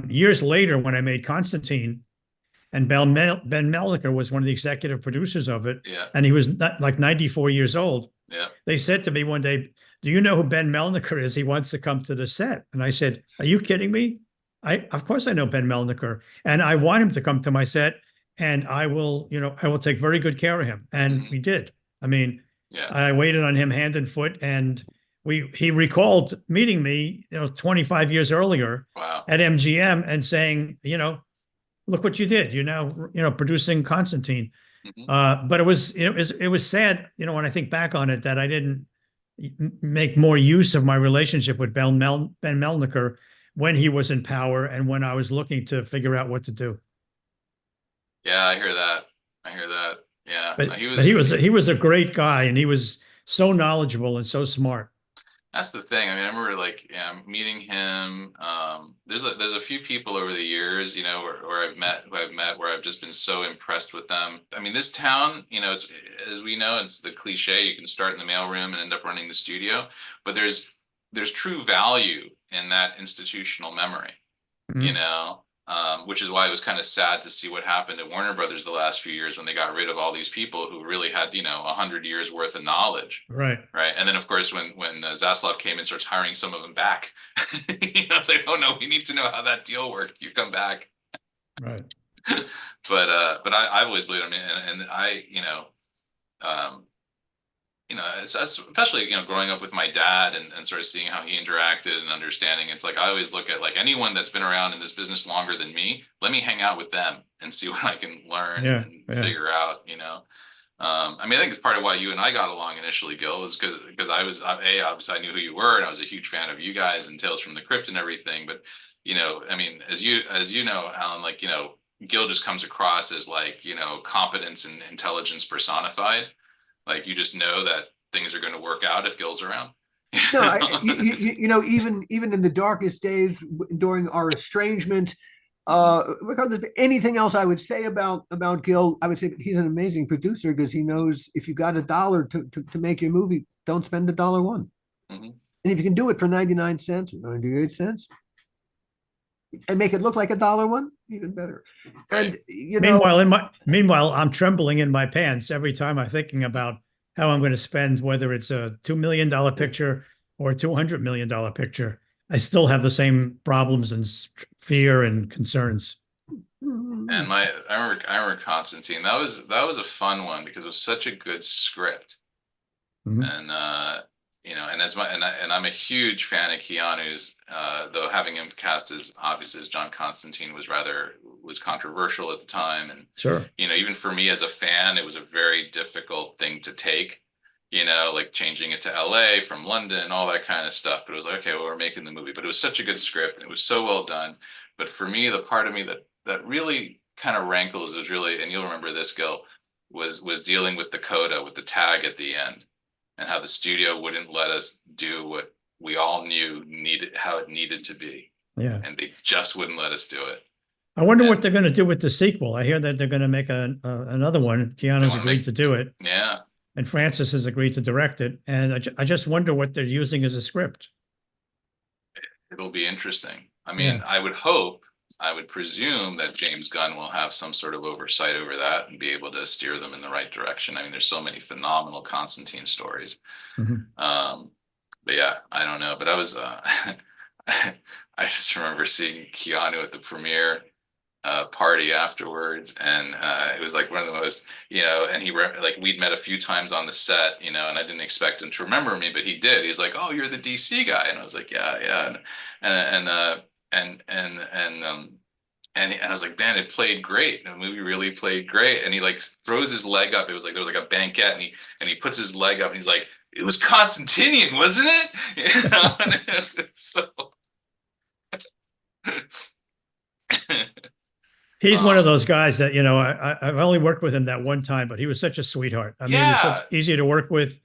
Years later, when I made Constantine, and Ben Melniker was one of the executive producers of it, Yeah. and he was like 94 years old. Yeah. They said to me one day, "Do you know who Ben Melniker is? He wants to come to the set." And I said, "Are you kidding me? Of course I know Ben Melniker, and I want him to come to my set, and I will take very good care of him." And we did. I mean, Yeah. I waited on him hand and foot, and he recalled meeting me, 25 years earlier Wow. at MGM and saying, look what you did. You're now, producing Constantine. But it was sad, when I think back on it, that I didn't make more use of my relationship with Ben Melniker when he was in power and when I was looking to figure out what to do. Yeah, I hear that. Yeah. But he was a great guy, and he was so knowledgeable and so smart. That's the thing. I mean, I remember meeting him. There's a few people over the years, where I've met where I've just been so impressed with them. I mean, this town, it's, as we know, it's the cliche. You can start in the mailroom and end up running the studio, but there's true value in that institutional memory, which is why it was kind of sad to see what happened at Warner Brothers the last few years when they got rid of all these people who really had, 100 years worth of knowledge. Right. Right. And then, of course, when Zaslav came and starts hiring some of them back, it's like, oh, no, we need to know how that deal worked. You come back. Right. But I've always believed him. And I, especially, growing up with my dad and sort of seeing how he interacted and understanding, it's like I always look at like anyone that's been around in this business longer than me, let me hang out with them and see what I can learn and figure out, I mean, I think it's part of why you and I got along initially, Gil, was because obviously I knew who you were and I was a huge fan of you guys and Tales from the Crypt and everything. But, I mean, as you know, Alan, like, Gil just comes across as like, competence and intelligence personified. Like, you just know that things are going to work out if Gil's around. No, even in the darkest days during our estrangement, regardless of anything else I would say about Gil, I would say that he's an amazing producer because he knows if you got $1 to make your movie, don't spend $1. And if you can do it for 99 cents or 98 cents and make it look like $1, even better. And meanwhile, I'm trembling in my pants every time I'm thinking about how I'm going to spend, whether it's a $2 million picture or a $200 million picture. I still have the same problems and fear and concerns. And I remember Constantine. That was a fun one because it was such a good script. And and I'm a huge fan of Keanu's, though having him cast as obviously as John Constantine was controversial at the time. And sure, even for me as a fan, it was a very difficult thing to take, like changing it to LA from London, all that kind of stuff. But it was like, okay, well, we're making the movie. But it was such a good script. And it was so well done. But for me, the part of me that really kind of rankles was really, and you'll remember this, Gil, was dealing with the coda, with the tag at the end, and how the studio wouldn't let us do what we all knew how it needed to be. Yeah. And they just wouldn't let us do it. I wonder what they're going to do with the sequel. I hear that they're going to make another one. Keanu's agreed to do it. Yeah. And Francis has agreed to direct it. And I just wonder what they're using as a script. It'll be interesting. I mean, I would presume that James Gunn will have some sort of oversight over that and be able to steer them in the right direction. I mean, there's so many phenomenal Constantine stories. But yeah, I don't know. But I was, I just remember seeing Keanu at the premiere party afterwards, and it was like one of the most, and we'd met a few times on the set, and I didn't expect him to remember me, but he did. He's like, "Oh, you're the DC guy," and I was like, "Yeah." And I was like, "Man, it played great. The movie really played great." And he like throws his leg up. It was like there was like a banquette, and he puts his leg up, and he's like, it was Constantinian, wasn't it? You know, so He's one of those guys that, you know, I've only worked with him that one time, but he was such a sweetheart. I mean, he was such easy to work with,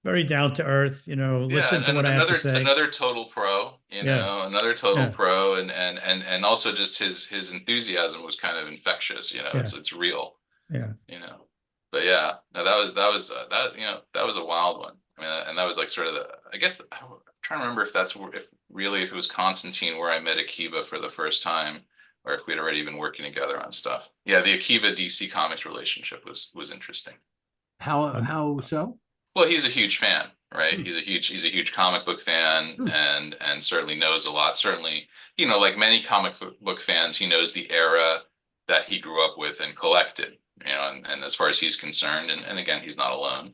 very down to earth, you know, listen to what I have to say. Another total pro, you know, another total pro, and also just his enthusiasm was kind of infectious, you know, it's real. Yeah. You know. But yeah, no, that was you know, that was a wild one. I mean, and that was like sort of I guess I'm trying to remember if if it was Constantine where I met Akiva for the first time, or if we'd already been working together on stuff. Yeah, the Akiva DC Comics relationship was interesting. How so? Well, he's a huge fan, right? He's a huge comic book fan, and certainly knows a lot. Certainly, you know, like many comic book fans, he knows the era that he grew up with and collected. You know, and as far as he's concerned, and again, he's not alone.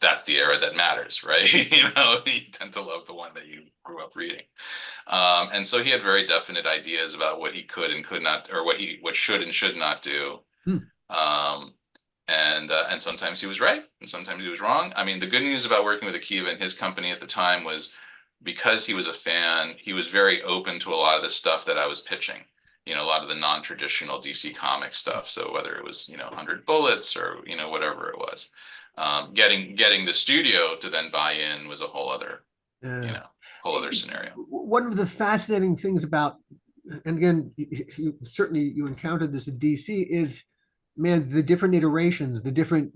That's the era that matters, right? You know, you tend to love the one that you grew up reading. And so he had very definite ideas about what he could and could not, or what should and should not do. And sometimes he was right, and sometimes he was wrong. I mean, the good news about working with Akiva and his company at the time was, because he was a fan, he was very open to a lot of the stuff that I was pitching. You know, a lot of the non-traditional DC comic stuff. So whether it was, you know, 100 Bullets or, you know, whatever it was, getting the studio to then buy in was a whole other, you know, whole other scenario. One of the fascinating things about, and again, certainly you encountered this at DC, is, man, the different iterations, the different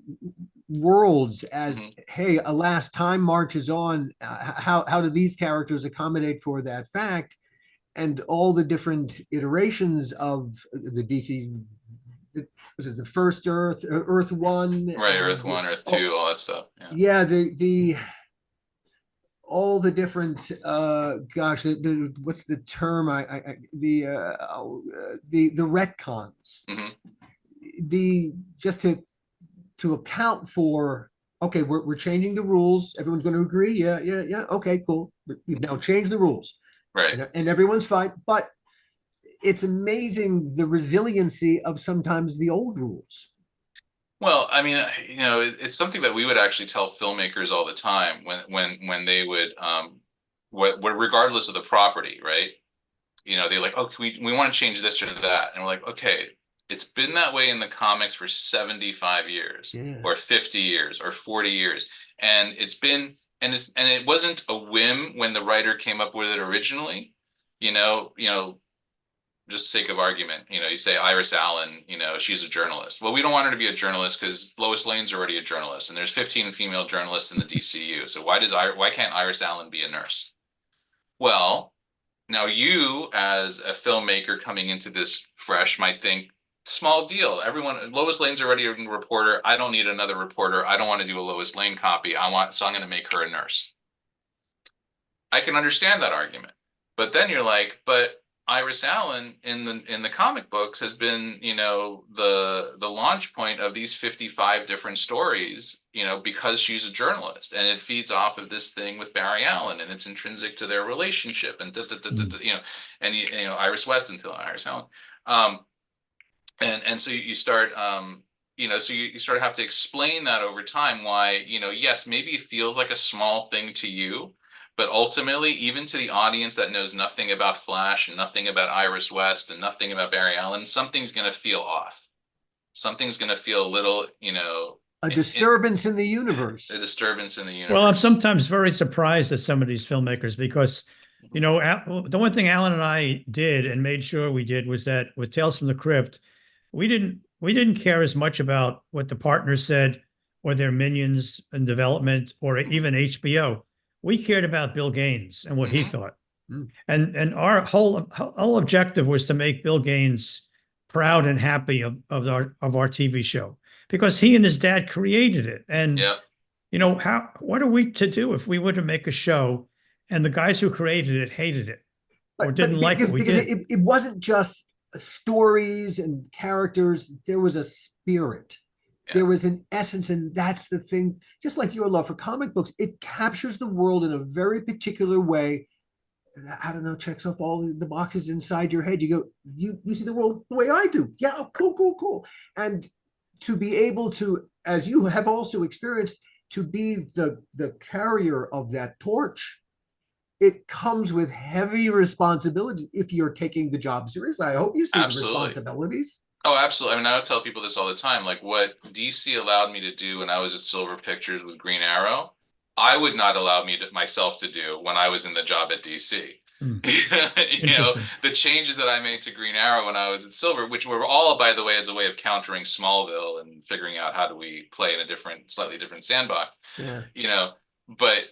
worlds as, hey, alas, time marches on. How do these characters accommodate for that fact? And all the different iterations of the DC, was it the first Earth, Earth 1? Right, Earth 1, Earth 2, all that stuff. Yeah, the all the different, gosh, what's the term? The retcons. Just to account for, okay, we're changing the rules. Everyone's going to agree. Yeah. Okay, cool. We've now changed the rules. Right. And everyone's fine. But it's amazing the resiliency of sometimes the old rules. Well, I mean, you know, it's something that we would actually tell filmmakers all the time when they would, regardless of the property, right? You know, they're like, oh, we want to change this or that, and we're like, okay, it's been that way in the comics for 75 years, or 50 years, or 40 years, and it wasn't a whim when the writer came up with it originally. You know, just sake of argument, you know, you say Iris Allen, you know, she's a journalist. Well, we don't want her to be a journalist because Lois Lane's already a journalist, and there's 15 female journalists in the DCU. So why can't Iris Allen be a nurse? Well, now you as a filmmaker coming into this fresh might think, small deal. Lois Lane's already a reporter. I don't need another reporter. I don't want to do a Lois Lane copy. So I'm going to make her a nurse. I can understand that argument, but then you're like, but Iris Allen in the comic books has been, you know, the launch point of these 55 different stories, you know, because she's a journalist, and it feeds off of this thing with Barry Allen, and it's intrinsic to their relationship, and you know, and you know, Iris West until Iris Allen, and so you start, you know, so you sort of have to explain that over time why, you know, yes, maybe it feels like a small thing to you. But ultimately, even to the audience that knows nothing about Flash and nothing about Iris West and nothing about Barry Allen, something's going to feel off. Something's going to feel a little, you know, a disturbance in the universe. A disturbance in the universe. Well, I'm sometimes very surprised at some of these filmmakers because, you know, the one thing Alan and I did and made sure we did was that with Tales from the Crypt, we didn't care as much about what the partners said or their minions in development or even HBO. We cared about Bill Gaines and what he thought. And our whole objective was to make Bill Gaines proud and happy of our TV show, because he and his dad created it. And, you know, what are we to do if we were to make a show and the guys who created it hated it or didn't like it? Because it wasn't just stories and characters. There was a spirit. There was an essence, and that's the thing. Just like your love for comic books, it captures the world in a very particular way. I don't know, checks off all the boxes inside your head. You go, you see the world the way I do. Yeah, cool. And to be able to, as you have also experienced, to be the carrier of that torch, it comes with heavy responsibility if you're taking the job seriously. I hope you see the responsibilities. Oh, absolutely. I mean, I tell people this all the time. Like what DC allowed me to do when I was at Silver Pictures with Green Arrow, I would not allow myself to do when I was in the job at DC. You know, the changes that I made to Green Arrow when I was at Silver, which were all, by the way, as a way of countering Smallville and figuring out how do we play in a slightly different sandbox. Yeah. You know, but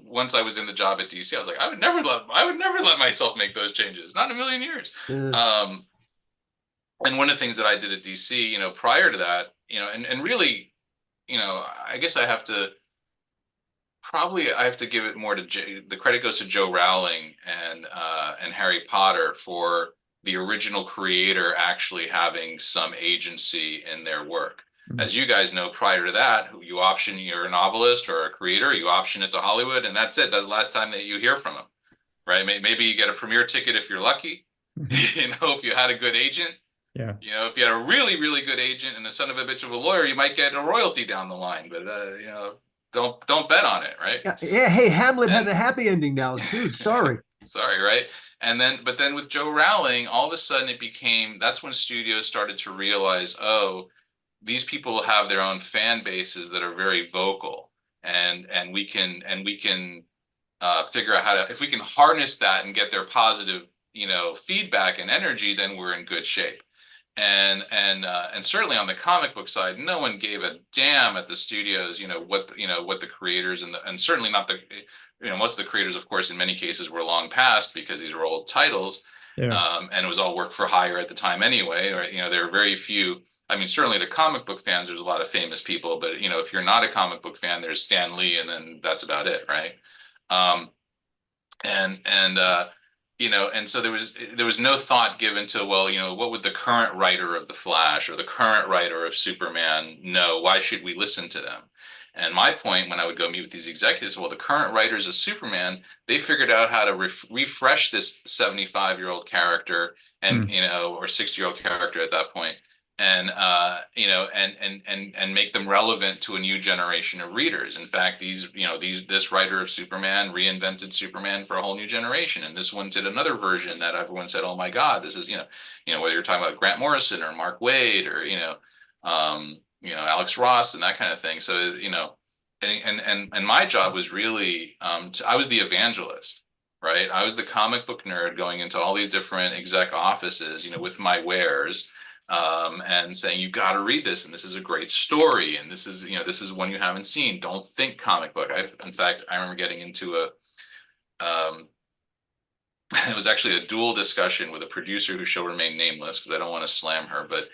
once I was in the job at DC, I was like, I would never let myself make those changes, not in a million years. Yeah. And one of the things that I did at DC, prior to that, and really, I guess I have to give it more to the credit goes to Joe Rowling and Harry Potter for the original creator actually having some agency in their work. Mm-hmm. As you guys know, prior to that, you're a novelist or a creator, you option it to Hollywood, and that's it. That's the last time that you hear from them, right? Maybe you get a premiere ticket if you're lucky. Mm-hmm. If you had a good agent. Yeah. If you had a really, really good agent and a son of a bitch of a lawyer, you might get a royalty down the line. But don't bet on it, right? Yeah. Hey, Hamlet has a happy ending now, dude. Sorry. Sorry, right? But then with Joe Rowling, all of a sudden that's when studios started to realize, oh, these people have their own fan bases that are very vocal, and we can figure out if we can harness that and get their positive feedback and energy, then we're in good shape. And certainly on the comic book side, no one gave a damn at the studios, what the creators and certainly not most of the creators, of course, in many cases were long past because these were old titles. Yeah. And it was all work for hire at the time anyway, right? There are very few. I mean, certainly the comic book fans, there's a lot of famous people, but if you're not a comic book fan, there's Stan Lee, and then that's about it, right? And so there was no thought given to, well, what would the current writer of The Flash or the current writer of Superman know? Why should we listen to them? And my point when I would go meet with these executives, well, the current writers of Superman, they figured out how to refresh this 75-year-old character and, or 60-year-old character at that point. And and make them relevant to a new generation of readers. In fact, this writer of Superman reinvented Superman for a whole new generation, and this one did another version that everyone said, "Oh my God, this is whether you're talking about Grant Morrison or Mark Waid or Alex Ross and that kind of thing." So and my job was really I was the evangelist, right? I was the comic book nerd going into all these different exec offices, with my wares. And saying, you've got to read this, and this is a great story, and this is one you haven't seen. Don't think comic book. In fact, I remember getting into it was actually a dual discussion with a producer who shall remain nameless because I don't want to slam her, but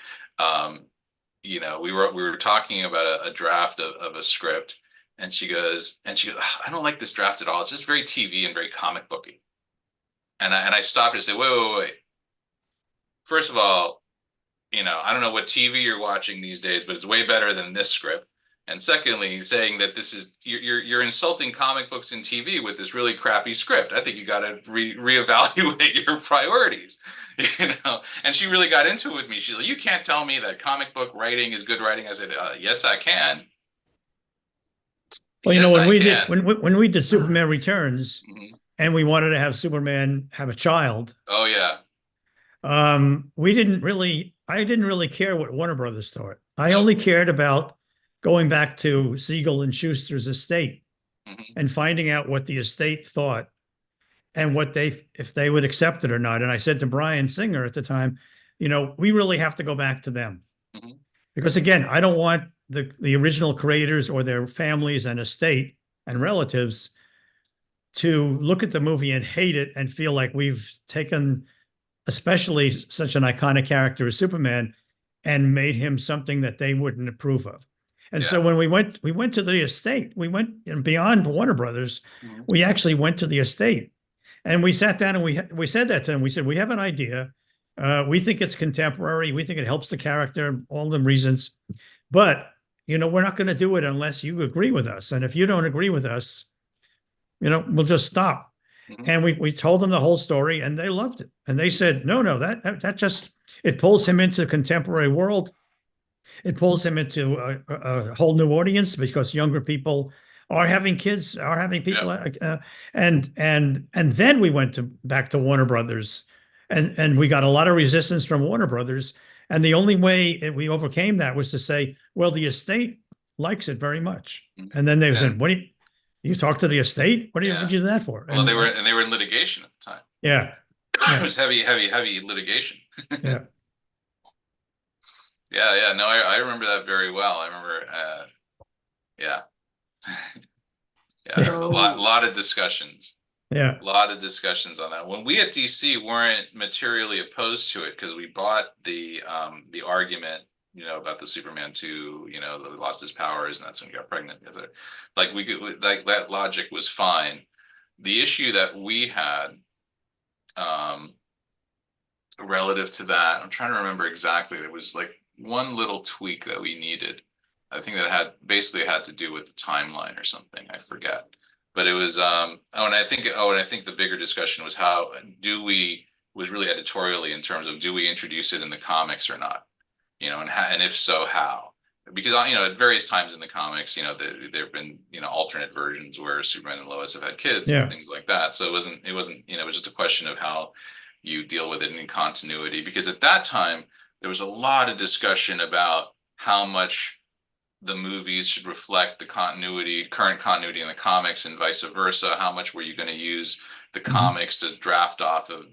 we were talking about a draft of a script, and she goes, I don't like this draft at all. It's just very TV and very comic booky. And I stopped and said, wait. First of all, I don't know what TV you're watching these days, but it's way better than this script. And secondly, saying that this is you're insulting comic books and TV with this really crappy script. I think you got to reevaluate your priorities. And she really got into it with me. She's like, you can't tell me that comic book writing is good writing. I said, yes, I can. Well, when we did Superman Returns, mm-hmm. and we wanted to have Superman have a child. Oh yeah. I didn't really care what Warner Brothers thought. I only cared about going back to Siegel and Schuster's estate, mm-hmm. and finding out what the estate thought and if they would accept it or not. And I said to Bryan Singer at the time, we really have to go back to them, mm-hmm. because again, I don't want the original creators or their families and estate and relatives to look at the movie and hate it and feel like we've taken especially such an iconic character as Superman and made him something that they wouldn't approve of. And so when we went to the estate, we went and beyond Warner Brothers, mm-hmm. we actually went to the estate, and we sat down and we said that to them. We said, we have an idea. We think it's contemporary. We think it helps the character, all the reasons, but we're not going to do it unless you agree with us. And if you don't agree with us, we'll just stop. Mm-hmm. And we told them the whole story, and they loved it. And they said, no, that just, it pulls him into the contemporary world. It pulls him into a whole new audience because younger people are having kids, are having people, and then we went back to Warner Brothers, and we got a lot of resistance from Warner Brothers, and the only way we overcame that was to say, well, the estate likes it very much, and then they said, "What do you talk to the estate? What do you do that for?" Well, they were in litigation at the time. Yeah, It was heavy litigation. yeah. Yeah. No, I remember that very well. I remember, yeah. Yeah, a lot of discussions. Yeah. A lot of discussions on that. When we at DC weren't materially opposed to it because we bought the argument, about the Superman 2, that he lost his powers and that's when he got pregnant. Like like that logic was fine. The issue that we had relative to that, I'm trying to remember exactly. There was like one little tweak that we needed. I think that had to do with the timeline or something. I forget. But it was and I think the bigger discussion was was really editorially in terms of do we introduce it in the comics or not, and if so, how? Because at various times in the comics, there've been alternate versions where Superman and Lois have had kids and things like that. So it was just a question of how you deal with it in continuity. Because at that time there was a lot of discussion about how much the movies should reflect the current continuity in the comics and vice versa. How much were you going to use the comics to draft off of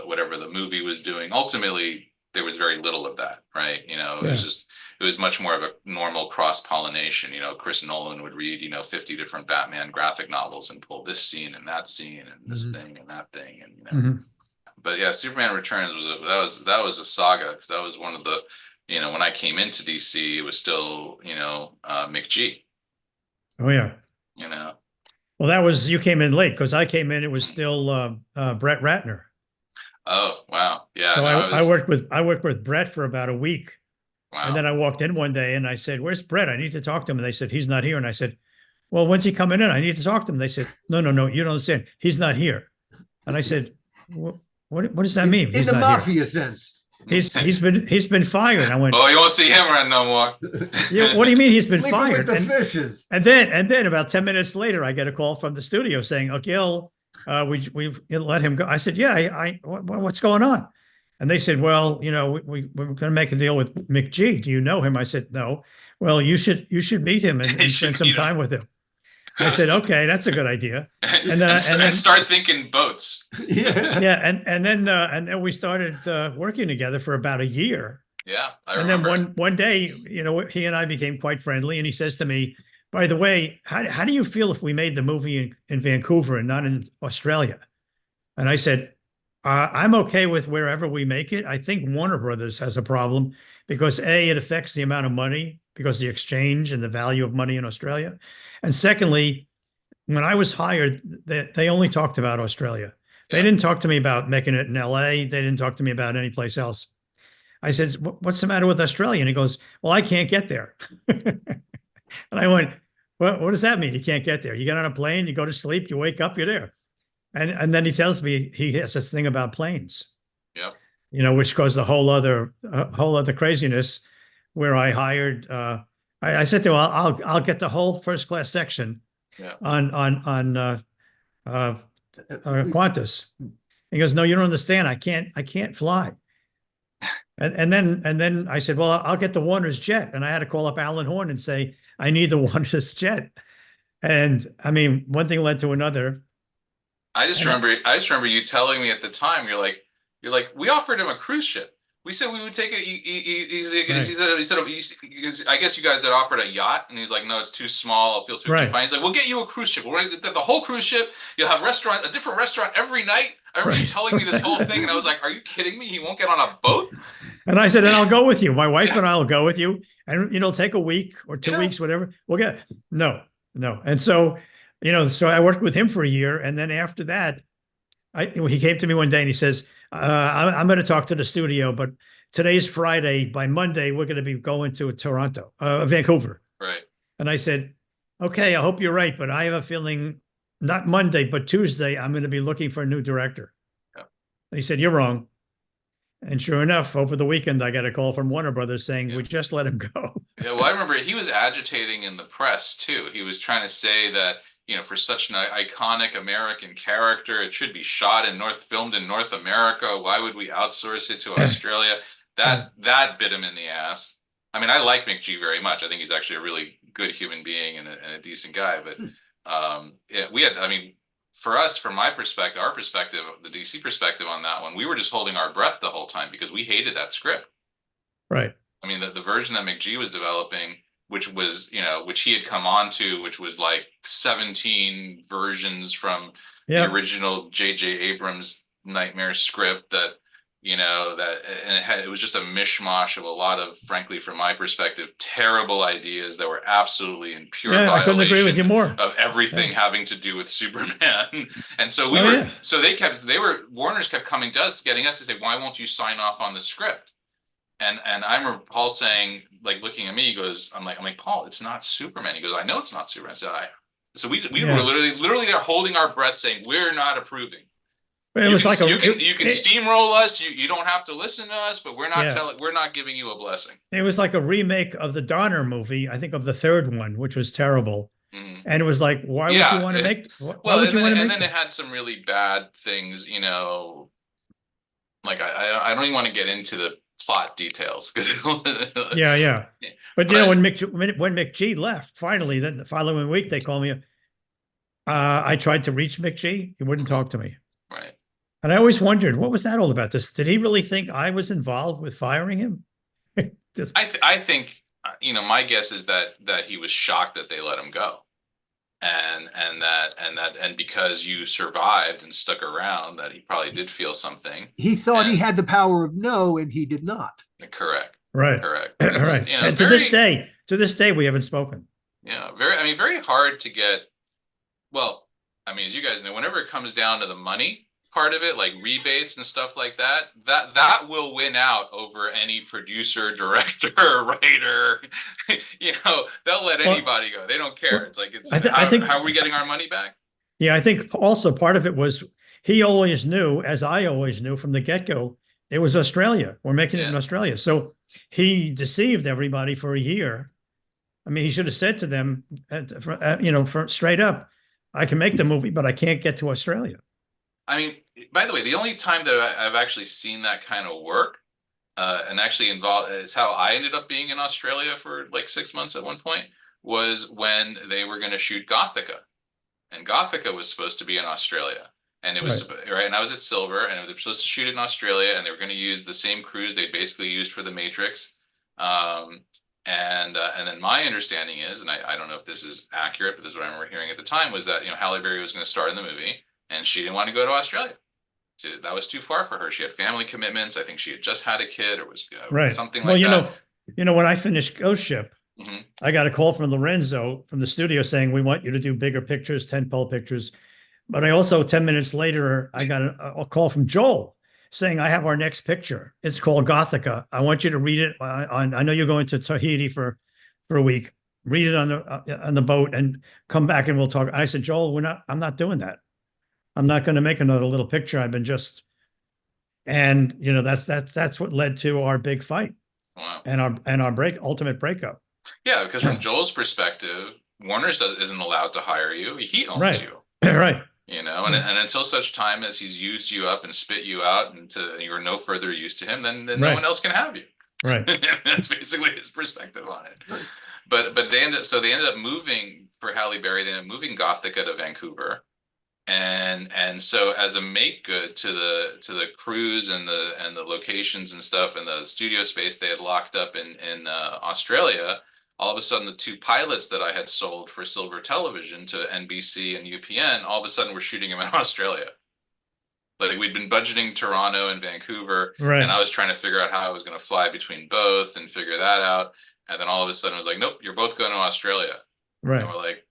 whatever the movie was doing? Ultimately, there was very little of that, right? It was much more of a normal cross-pollination. Chris Nolan would read, 50 different Batman graphic novels and pull this scene and that scene and this thing and that thing. And, but yeah, Superman Returns that was a saga because that was one of the, when I came into DC, it was still, McG. Oh yeah. Well, you came in late because I came in, it was still Brett Ratner. Oh, wow. Yeah. So no, I worked with Brett for about a week. Wow. And then I walked in one day and I said, "Where's Brett? I need to talk to him." And they said, "He's not here." And I said, "Well, when's he coming in? I need to talk to him." And they said, No, you don't understand. He's not here." And I said, what does that mean? In the mafia sense. He's been fired. I went, "Oh, you won't see him around no more." Yeah, what do you mean he's been fired? With the fishes. And then about 10 minutes later, I get a call from the studio saying, "Gil, we let him go." I said, "Yeah, what's going on?" And they said, "Well, we're going to make a deal with McG. Do you know him?" I said, "No." "Well, you should meet him and spend some time with him." I said, "Okay, that's a good idea." And then start thinking boats. Yeah, and then we started working together for about a year. Yeah, I remember. And then one day, he and I became quite friendly, and he says to me, "By the way, how do you feel if we made the movie in Vancouver and not in Australia?" And I said, "I'm okay with wherever we make it. I think Warner Brothers has a problem because it affects the amount of money because the exchange and the value of money in Australia. And secondly, when I was hired, they only talked about Australia. They didn't talk to me about making it in LA. They didn't talk to me about any place else." I said, "What's the matter with Australia?" And he goes, "Well, I can't get there." And I went, "What does that mean? You can't get there? You get on a plane, you go to sleep, you wake up, you're there." And then he tells me he has this thing about planes. Yeah. Which caused a whole other craziness where I hired, I said to him, I'll get the whole first class section on Qantas. He goes, "No, you don't understand. I can't fly." And then I said, "Well, I'll get the Warner's jet." And I had to call up Alan Horn and say, "I need the Warner's jet." And I mean, one thing led to another. I just remember you telling me at the time, you're like, "We offered him a cruise ship. We said we would take it." He said, "I guess you guys had offered a yacht," and he's like, "No, it's too small. I'll feel too confined." He's like, "We'll get you a cruise ship. We're going to get the whole cruise ship. You'll have a different restaurant every night." I remember you telling me this whole thing, and I was like, "Are you kidding me? He won't get on a boat?" And I said, "And I'll go with you. My wife and I will go with you, and it'll take a week or 2 weeks, whatever. We'll get no." And so, so I worked with him for a year, and then after that, he came to me one day and he says, I'm going to talk to the studio, but today's Friday. By Monday, we're going to be going to Vancouver. Right. And I said, "Okay, I hope you're right, but I have a feeling not Monday, but Tuesday, I'm going to be looking for a new director." Yeah. And he said, "You're wrong." And sure enough, over the weekend, I got a call from Warner Brothers saying, Yeah. we just let him go. Yeah, well, I remember he was agitating in the press too. He was trying to say that, for such an iconic American character, it should be filmed in North America. Why would we outsource it to Australia? That bit him in the ass. I mean, I like McG very much. I think he's actually a really good human being and a decent guy. But yeah, I mean, for us, from my perspective, our perspective, the DC perspective on that one, we were just holding our breath the whole time because we hated that script. Right. I mean, the version that McG was developing, which was, which he had come on to, which was like 17 versions from the original J.J. Abrams Nightmare script and it was just a mishmash of a lot of, frankly, from my perspective, terrible ideas that were absolutely in pure I couldn't agree with you more. of everything having to do with Superman. And so Warner's kept coming to us, getting us to say, why won't you sign off on the script? And I remember Paul saying, like, looking at me, he goes, I'm like, Paul, it's not Superman. He goes, I know it's not Superman. So we were literally there holding our breath saying, we're not approving. It was like you can steamroll us. You don't have to listen to us, but we're not giving you a blessing. It was like a remake of the Donner movie, I think of the third one, which was terrible. Mm-hmm. And it was like, why would you want to make? And then it had some really bad things, like I don't even want to get into the plot details because But when McG left, finally, then the following week they called me. I tried to reach McG. He wouldn't talk to me. Right. And I always wondered, what was that all about? Did he really think I was involved with firing him? I think, my guess is that he was shocked that they let him go. And because you survived and stuck around, that he probably did feel something. He thought he had the power of no, and he did not. Correct. Right. Correct. Right. And to this day, we haven't spoken. Yeah. Very hard to get. Well, I mean, as you guys know, whenever it comes down to the money part of it, like rebates and stuff like that will win out over any producer, director, writer. They'll let anybody go. They don't care. It's like, how are we getting our money back? Yeah, I think also part of it was he always knew, as I always knew from the get-go, it was Australia. We're making it in Australia. So he deceived everybody for a year. I mean, he should have said to them, straight up, I can make the movie, but I can't get to Australia. I mean, by the way, the only time that I've actually seen that kind of work and actually involved, it's how I ended up being in Australia for like 6 months at one point, was when they were going to shoot Gothica. And Gothica was supposed to be in Australia. And it was right. And I was at Silver, and they were supposed to shoot it in Australia, and they were going to use the same crews they basically used for The Matrix. And then my understanding is, and I don't know if this is accurate, but this is what I remember hearing at the time, was that Halle Berry was going to star in the movie, and she didn't want to go to Australia. That was too far for her. She had family commitments. I think she had just had a kid, or was something like that. When I finished Ghost Ship, I got a call from Lorenzo from the studio saying, we want you to do bigger pictures, 10-pole pictures. But I also, 10 minutes later, I got a call from Joel saying, I have our next picture. It's called Gothica. I want you to read it. I know you're going to Tahiti for a week. Read it on the boat and come back and we'll talk. I said, Joel, I'm not doing that. I'm not going to make another little picture. I've been and that's what led to our big fight. Wow. And our ultimate breakup. Yeah, because from Joel's perspective, Warner's isn't allowed to hire you. He owns you. Right. And until such time as he's used you up and spit you out and you're no further use to him, then no one else can have you. Right. That's basically his perspective on it. But they ended up moving for Halle Berry. They ended up moving Gothica to Vancouver. And so as a make good to the crews and the locations and stuff and the studio space they had locked up in Australia, all of a sudden the two pilots that I had sold for Silver Television to NBC and UPN, all of a sudden we're shooting them in Australia. Like we'd been budgeting Toronto and Vancouver, and I was trying to figure out how I was going to fly between both and figure that out. And then all of a sudden it was like, nope, you're both going to Australia. Right. And we're like,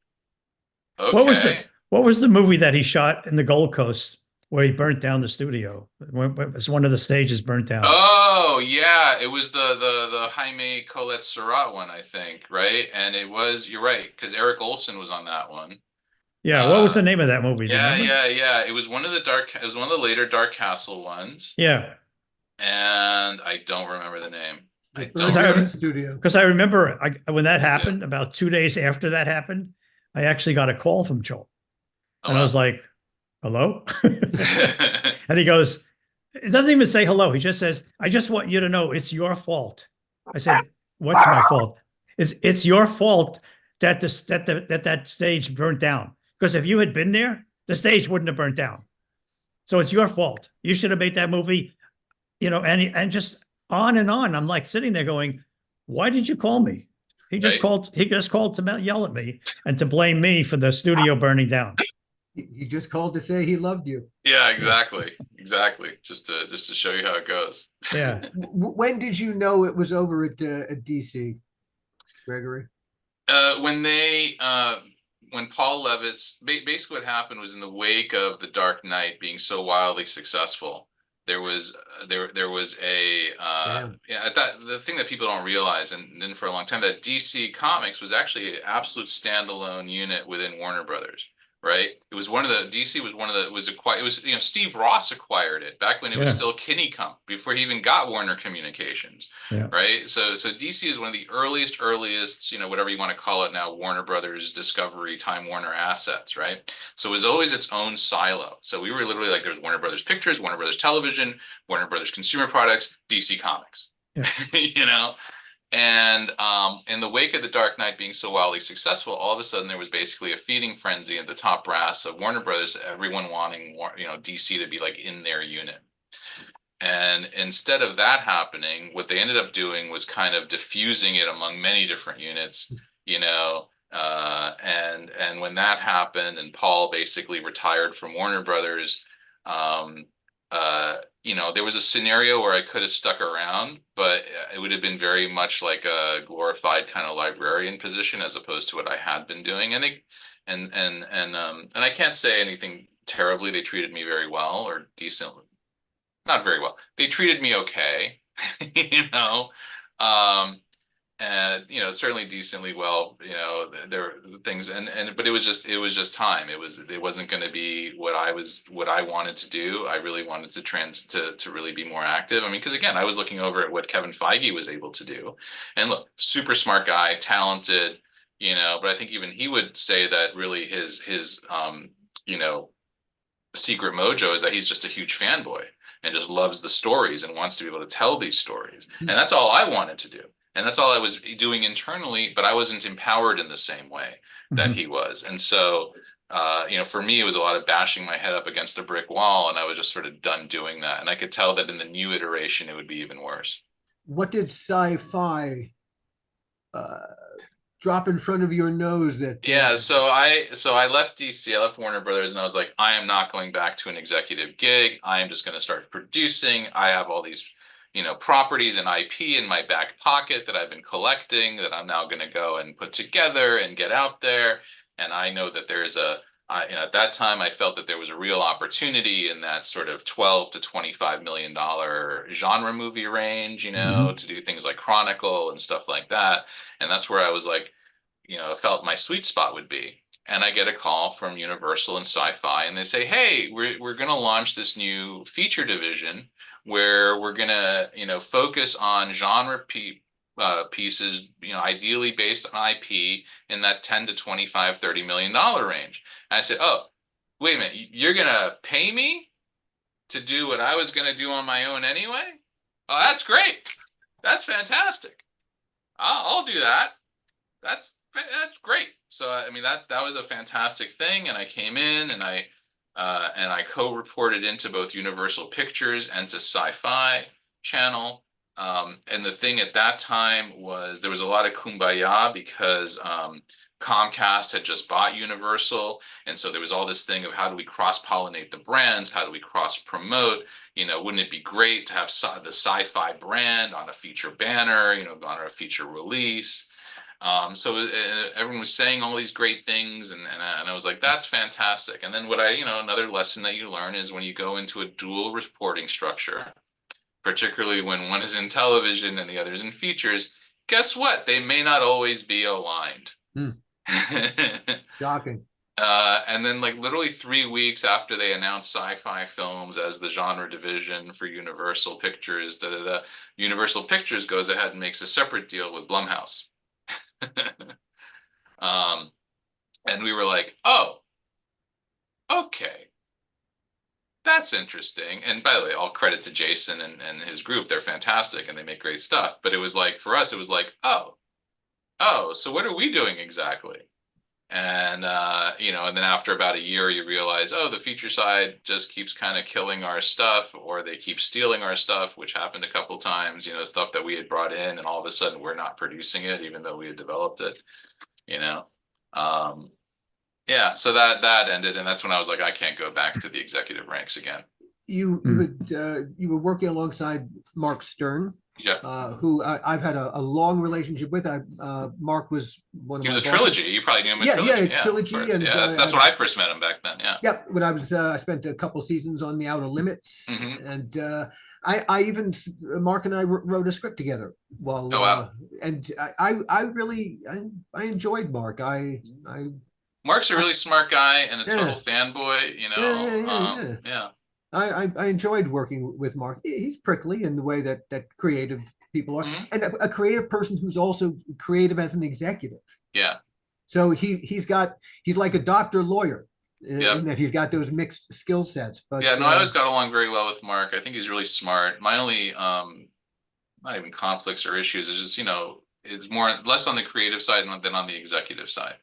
okay. What was the movie that he shot in the Gold Coast where he burnt down the studio? It's one of the stages burnt down. Oh yeah, it was the Jaime Colette Serrat one, I think, right? And it was, you're right, because Eric Olson was on that one. Yeah, what was the name of that movie? Yeah. It was one of the later Dark Castle ones. Yeah. and I don't remember the name. I don't Because I remember. Studio. Because I remember when that happened, about 2 days after that happened, I actually got a call from Joel. Oh, And I wow. was like, hello? And he goes, it doesn't even say hello. He just says, I just want you to know it's your fault. I said, what's my fault? It's your fault that that stage burnt down. Because if you had been there, the stage wouldn't have burnt down. So it's your fault. You should have made that movie, and just on and on. I'm like sitting there going, why did you call me? He just Right? called to yell at me and to blame me for the studio burning down. He just called to say he loved you. Yeah, exactly. Exactly. Just to show you how it goes. Yeah. When did you know it was over at DC, Gregory? When when Paul Levitz, basically what happened was in the wake of The Dark Knight being so wildly successful, there was a yeah, the thing that people don't realize, and then for a long time, that DC Comics was actually an absolute standalone unit within Warner Brothers. Right? It was one of the DC was one of the was acquired. It was Steve Ross acquired it back when it was Yeah. still Kinney-Cump before he even got Warner Communications. Yeah. Right? So DC is one of the earliest, whatever you want to call it now, Warner Brothers, Discovery, Time Warner assets, right? So it was always its own silo. So we were literally like, there's Warner Brothers Pictures, Warner Brothers Television, Warner Brothers Consumer Products, DC Comics, Yeah. you know? And in the wake of The Dark Knight being so wildly successful, all of a sudden there was basically a feeding frenzy at the top brass of Warner Brothers, everyone wanting, DC to be like in their unit. And instead of that happening, what they ended up doing was kind of diffusing it among many different units, and when that happened, and Paul basically retired from Warner Brothers, um, there was a scenario where I could have stuck around, but it would have been very much like a glorified kind of librarian position as opposed to what I had been doing. And I can't say anything terribly. They treated me very well or decently, not very well. They treated me okay, you know, um, and certainly decently well. There were things, but it was just time. It wasn't going to be what I wanted to do. I really wanted to really be more active. I mean, because again, I was looking over at what Kevin Feige was able to do, and look, super smart guy, talented, but I think even he would say that really his secret mojo is that he's just a huge fanboy and just loves the stories and wants to be able to tell these stories. And that's all I wanted to do. And that's all I was doing internally, but I wasn't empowered in the same way that he was. And so, for me, it was a lot of bashing my head up against a brick wall, and I was just sort of done doing that. And I could tell that in the new iteration, it would be even worse. What did sci-fi drop in front of your nose that Yeah, so I left DC, I left Warner Brothers, and I was like, I am not going back to an executive gig. I am just going to start producing. I have all these, properties and IP in my back pocket that I've been collecting that I'm now going to go and put together and get out there. And I know that at that time, I felt that there was a real opportunity in that sort of 12 to $25 million genre movie range, to do things like Chronicle and stuff like that. And that's where I was like, felt my sweet spot would be. And I get a call from Universal and Sci-Fi, and they say, "Hey, we're going to launch this new feature division where we're going to, focus on pieces, ideally based on IP in that 10 to 25, $30 million range." And I said, "Oh, wait a minute, you're going to pay me to do what I was going to do on my own anyway? Oh, that's great. That's fantastic. I'll do that. That's great." So I mean that was a fantastic thing, and I came in and I co-reported into both Universal Pictures and to Sci-Fi Channel. And the thing at that time was there was a lot of kumbaya because Comcast had just bought Universal, and so there was all this thing of how do we cross-pollinate the brands, how do we cross-promote? Wouldn't it be great to have the Sci-Fi brand on a feature banner, on a feature release? So everyone was saying all these great things, and I was like, that's fantastic. And then another lesson that you learn is when you go into a dual reporting structure, particularly when one is in television and the other is in features, guess what? They may not always be aligned. Shocking. And then like literally 3 weeks after they announced sci-fi films as the genre division for Universal Pictures, Universal Pictures goes ahead and makes a separate deal with Blumhouse. um, and we were like, oh, okay, that's interesting. And by the way, all credit to Jason and his group. They're fantastic and they make great stuff. But it was like, for us, it was like, oh, so what are we doing exactly? And and then after about a year, you realize, oh, the feature side just keeps kind of killing our stuff, or they keep stealing our stuff, which happened a couple times, stuff that we had brought in, and all of a sudden we're not producing it, even though we had developed it, you know. Yeah, so that ended, and that's when I was like, I can't go back to the executive ranks again. You were working alongside Mark Stern. Yeah. Who I've had a long relationship with. Mark was one of He my was a bosses. Trilogy. You probably knew him in Trilogy. Yeah, Trilogy. And that's when I first met him back then. Yeah. Yeah, when I spent a couple seasons on The Outer Limits, and I even Mark and I wrote a script together. Well, oh wow. And I really enjoyed Mark. Mark's a really smart guy and a total fanboy. Yeah. I enjoyed working with Mark. He's prickly in the way that creative people are, and a creative person who's also creative as an executive. Yeah. So he's like a doctor lawyer in that he's got those mixed skill sets. But yeah, no, I always got along very well with Mark. I think he's really smart. My only not even conflicts or issues is just it's less on the creative side than on the executive side.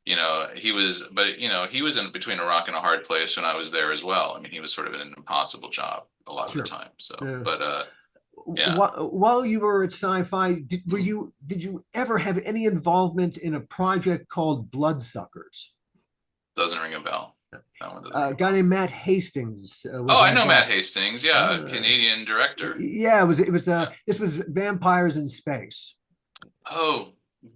He was in between a rock and a hard place when I was there as well. I mean, he was sort of in an impossible job a lot of the time. So, but yeah. While you were at Sci-Fi, did you ever have any involvement in a project called Bloodsuckers? Doesn't ring a bell. A guy named Matt Hastings. I know Matt Hastings. Yeah, Canadian director. Yeah, this was Vampires in Space. Oh.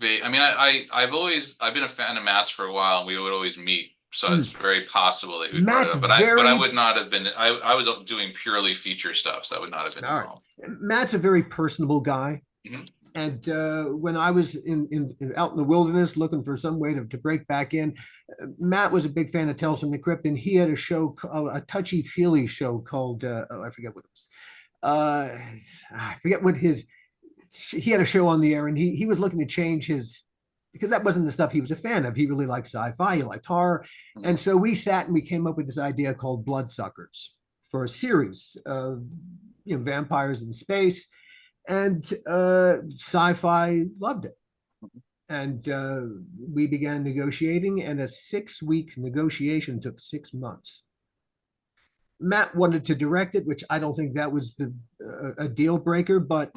I mean, I've been a fan of Matt's for a while, and we would always meet. So it's very possible that we but I would not have been. I was doing purely feature stuff, so I would not have been involved. Matt's a very personable guy, and when I was out in the wilderness looking for some way to break back in, Matt was a big fan of Tales from the Crypt, and he had a show, a touchy-feely show called I forget what it was. I forget what he had a show on the air, and he was looking to change his, because that wasn't the stuff he was a fan of. He really liked sci-fi, he liked horror. And so we sat and we came up with this idea called Bloodsuckers for a series of vampires in space. And Sci-Fi loved it. And we began negotiating, and a 6-week negotiation took 6 months. Matt wanted to direct it, which I don't think that was a deal breaker, but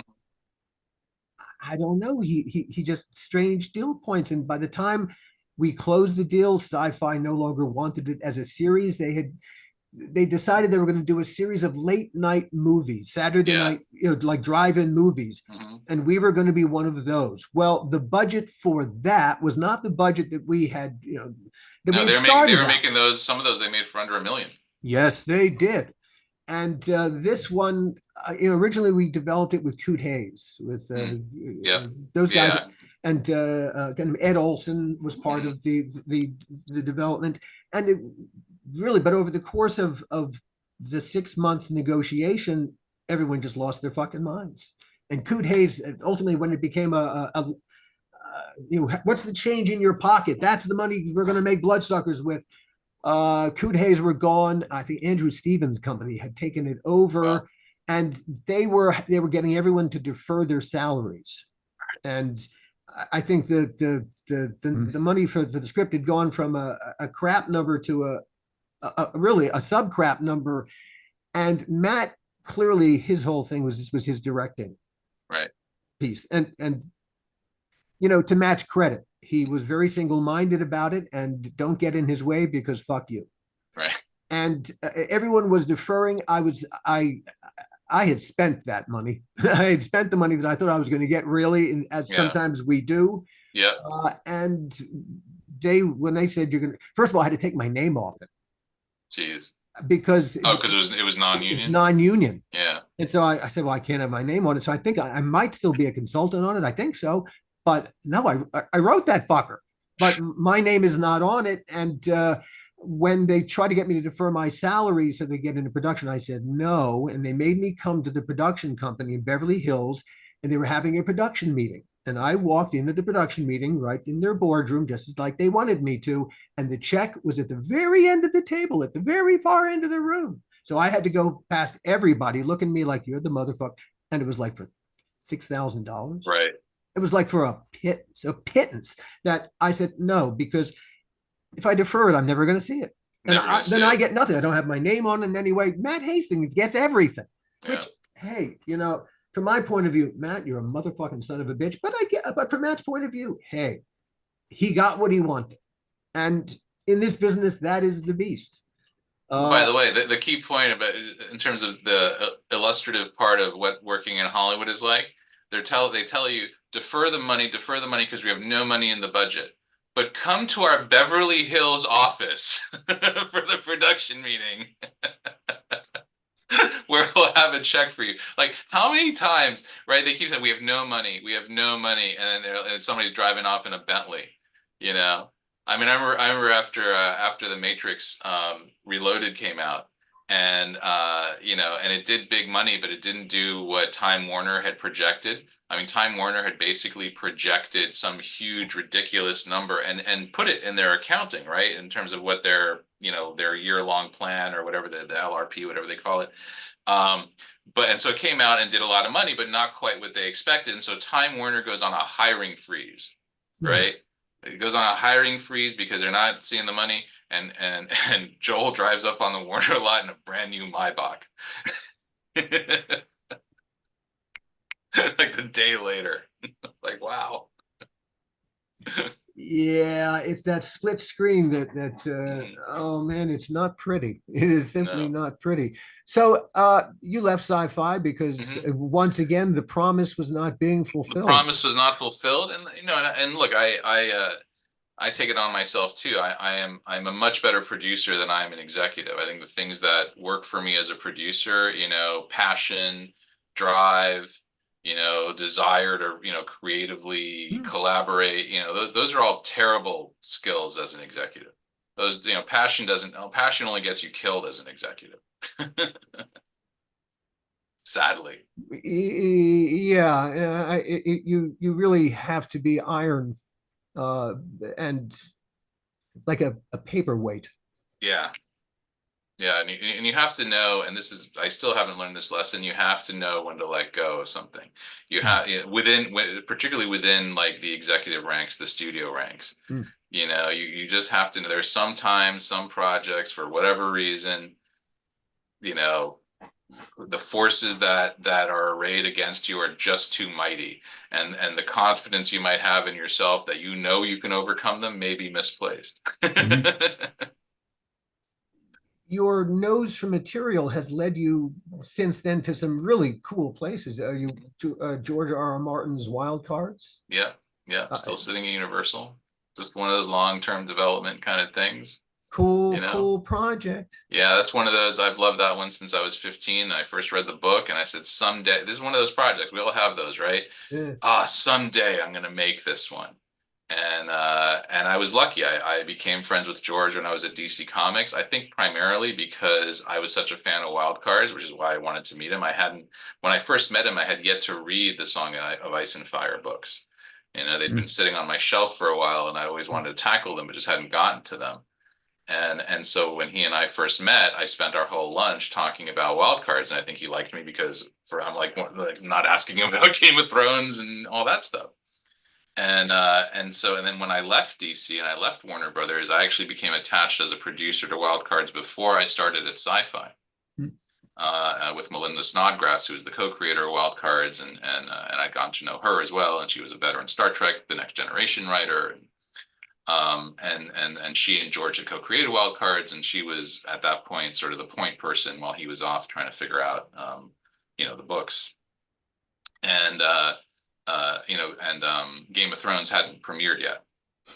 I don't know. He just strange deal points. And by the time we closed the deal, Sci-Fi no longer wanted it as a series. They decided they were going to do a series of late night movies, Saturday night, like drive-in movies. And we were going to be one of those. Well, the budget for that was not the budget that we had, they were making those, some of those they made for under $1 million. Yes, they did. And this one, originally we developed it with Coot Hayes, with those guys, and Ed Olson was part of the development, and but over the course of the 6 months negotiation, everyone just lost their fucking minds. And Coot Hayes, ultimately, when it became what's the change in your pocket? That's the money we're going to make Bloodsuckers with. Coot Hayes were gone. I think Andrew Stevens' company had taken it over, and they were getting everyone to defer their salaries. And I think that the money for the script had gone from a crap number to really a sub crap number. And Matt, clearly his whole thing was his directing piece. And to Matt's credit, he was very single-minded about it, and don't get in his way because fuck you. Right. And everyone was deferring. I had spent that money. I had spent the money that I thought I was going to get, really, as sometimes we do. Yeah. And when they said you're going to, first of all, I had to take my name off it. Jeez. Because it was non-union. Non-union. Yeah. And so I said, well, I can't have my name on it. So I think I might still be a consultant on it. I think so. But no, I wrote that fucker but my name is not on it. And when they tried to get me to defer my salary so they get into production, I said no. And they made me come to the production company in Beverly Hills, and they were having a production meeting. And I walked into the production meeting right in their boardroom, just as like they wanted me to. And the check was at the very end of the table, at the very far end of the room. So I had to go past everybody looking at me like, you're the motherfucker. And it was like for $6,000. Right. It was like for a pittance that I said no, because if I defer it, I'm never going to see it. And then I get nothing. I don't have my name on it in any way. Matt Hastings gets everything, which, hey, from my point of view, Matt, you're a motherfucking son of a bitch. But from Matt's point of view, hey, he got what he wanted. And in this business, that is the beast. By the way, the key point about in terms of the illustrative part of what working in Hollywood is like, they tell you defer the money because we have no money in the budget. But come to our Beverly Hills office for the production meeting where we'll have a check for you. Like, how many times, right? They keep saying we have no money, and then somebody's driving off in a Bentley, you know. I mean, I remember after the Matrix Reloaded came out, and and it did big money, but it didn't do what Time Warner had projected. I mean, Time Warner had basically projected some huge, ridiculous number and put it in their accounting, right, in terms of what their year-long plan or whatever the LRP, whatever they call it. And so it came out and did a lot of money, but not quite what they expected. And so Time Warner goes on a hiring freeze, right? It goes on a hiring freeze because they're not seeing the money, and Joel drives up on the Warner lot in a brand new Maybach. Like the day later. Like, wow. Yeah, it's that split screen that oh man, it's not pretty. It is simply not pretty. So you left sci-fi because once again the promise was not being fulfilled. The promise was not fulfilled, and look, I take it on myself too. I'm a much better producer than I am an executive. I think the things that work for me as a producer, passion, drive, desire to, creatively collaborate, those are all terrible skills as an executive. Those, passion only gets you killed as an executive. Sadly. Yeah, you really have to be iron and like a paperweight. Yeah. Yeah, and you have to know, and I still haven't learned this lesson. You have to know when to let go of something. You have particularly within like the executive ranks, the studio ranks. You just have to know. There's sometimes some projects for whatever reason, the forces that are arrayed against you are just too mighty, and the confidence you might have in yourself that you can overcome them may be misplaced. Your nose for material has led you since then to some really cool places. Are you to George R. R. Martin's Wild Cards? Yeah, still sitting at Universal. Just one of those long-term development kind of things. Cool project. Yeah, that's one of those. I've loved that one since I was 15. I first read the book and I said, someday, this is one of those projects. We all have those, right? Yeah. Someday I'm going to make this one. And I was lucky. I became friends with George when I was at DC Comics. I think primarily because I was such a fan of Wild Cards, which is why I wanted to meet him. When I first met him, I had yet to read the Song of Ice and Fire books. They'd been sitting on my shelf for a while, and I always wanted to tackle them, but just hadn't gotten to them. And so when he and I first met, I spent our whole lunch talking about Wild Cards, and I think he liked me because I'm like not asking him about Game of Thrones and all that stuff. And then when I left DC and I left Warner Brothers, I actually became attached as a producer to Wild Cards before I started at SYFY, with Melinda Snodgrass, who was the co-creator of Wild Cards, and I'd gotten to know her as well, and she was a veteran Star Trek, The Next Generation writer, and she and George had co-created Wild Cards, and she was at that point sort of the point person while he was off trying to figure out the books. And Game of Thrones hadn't premiered yet,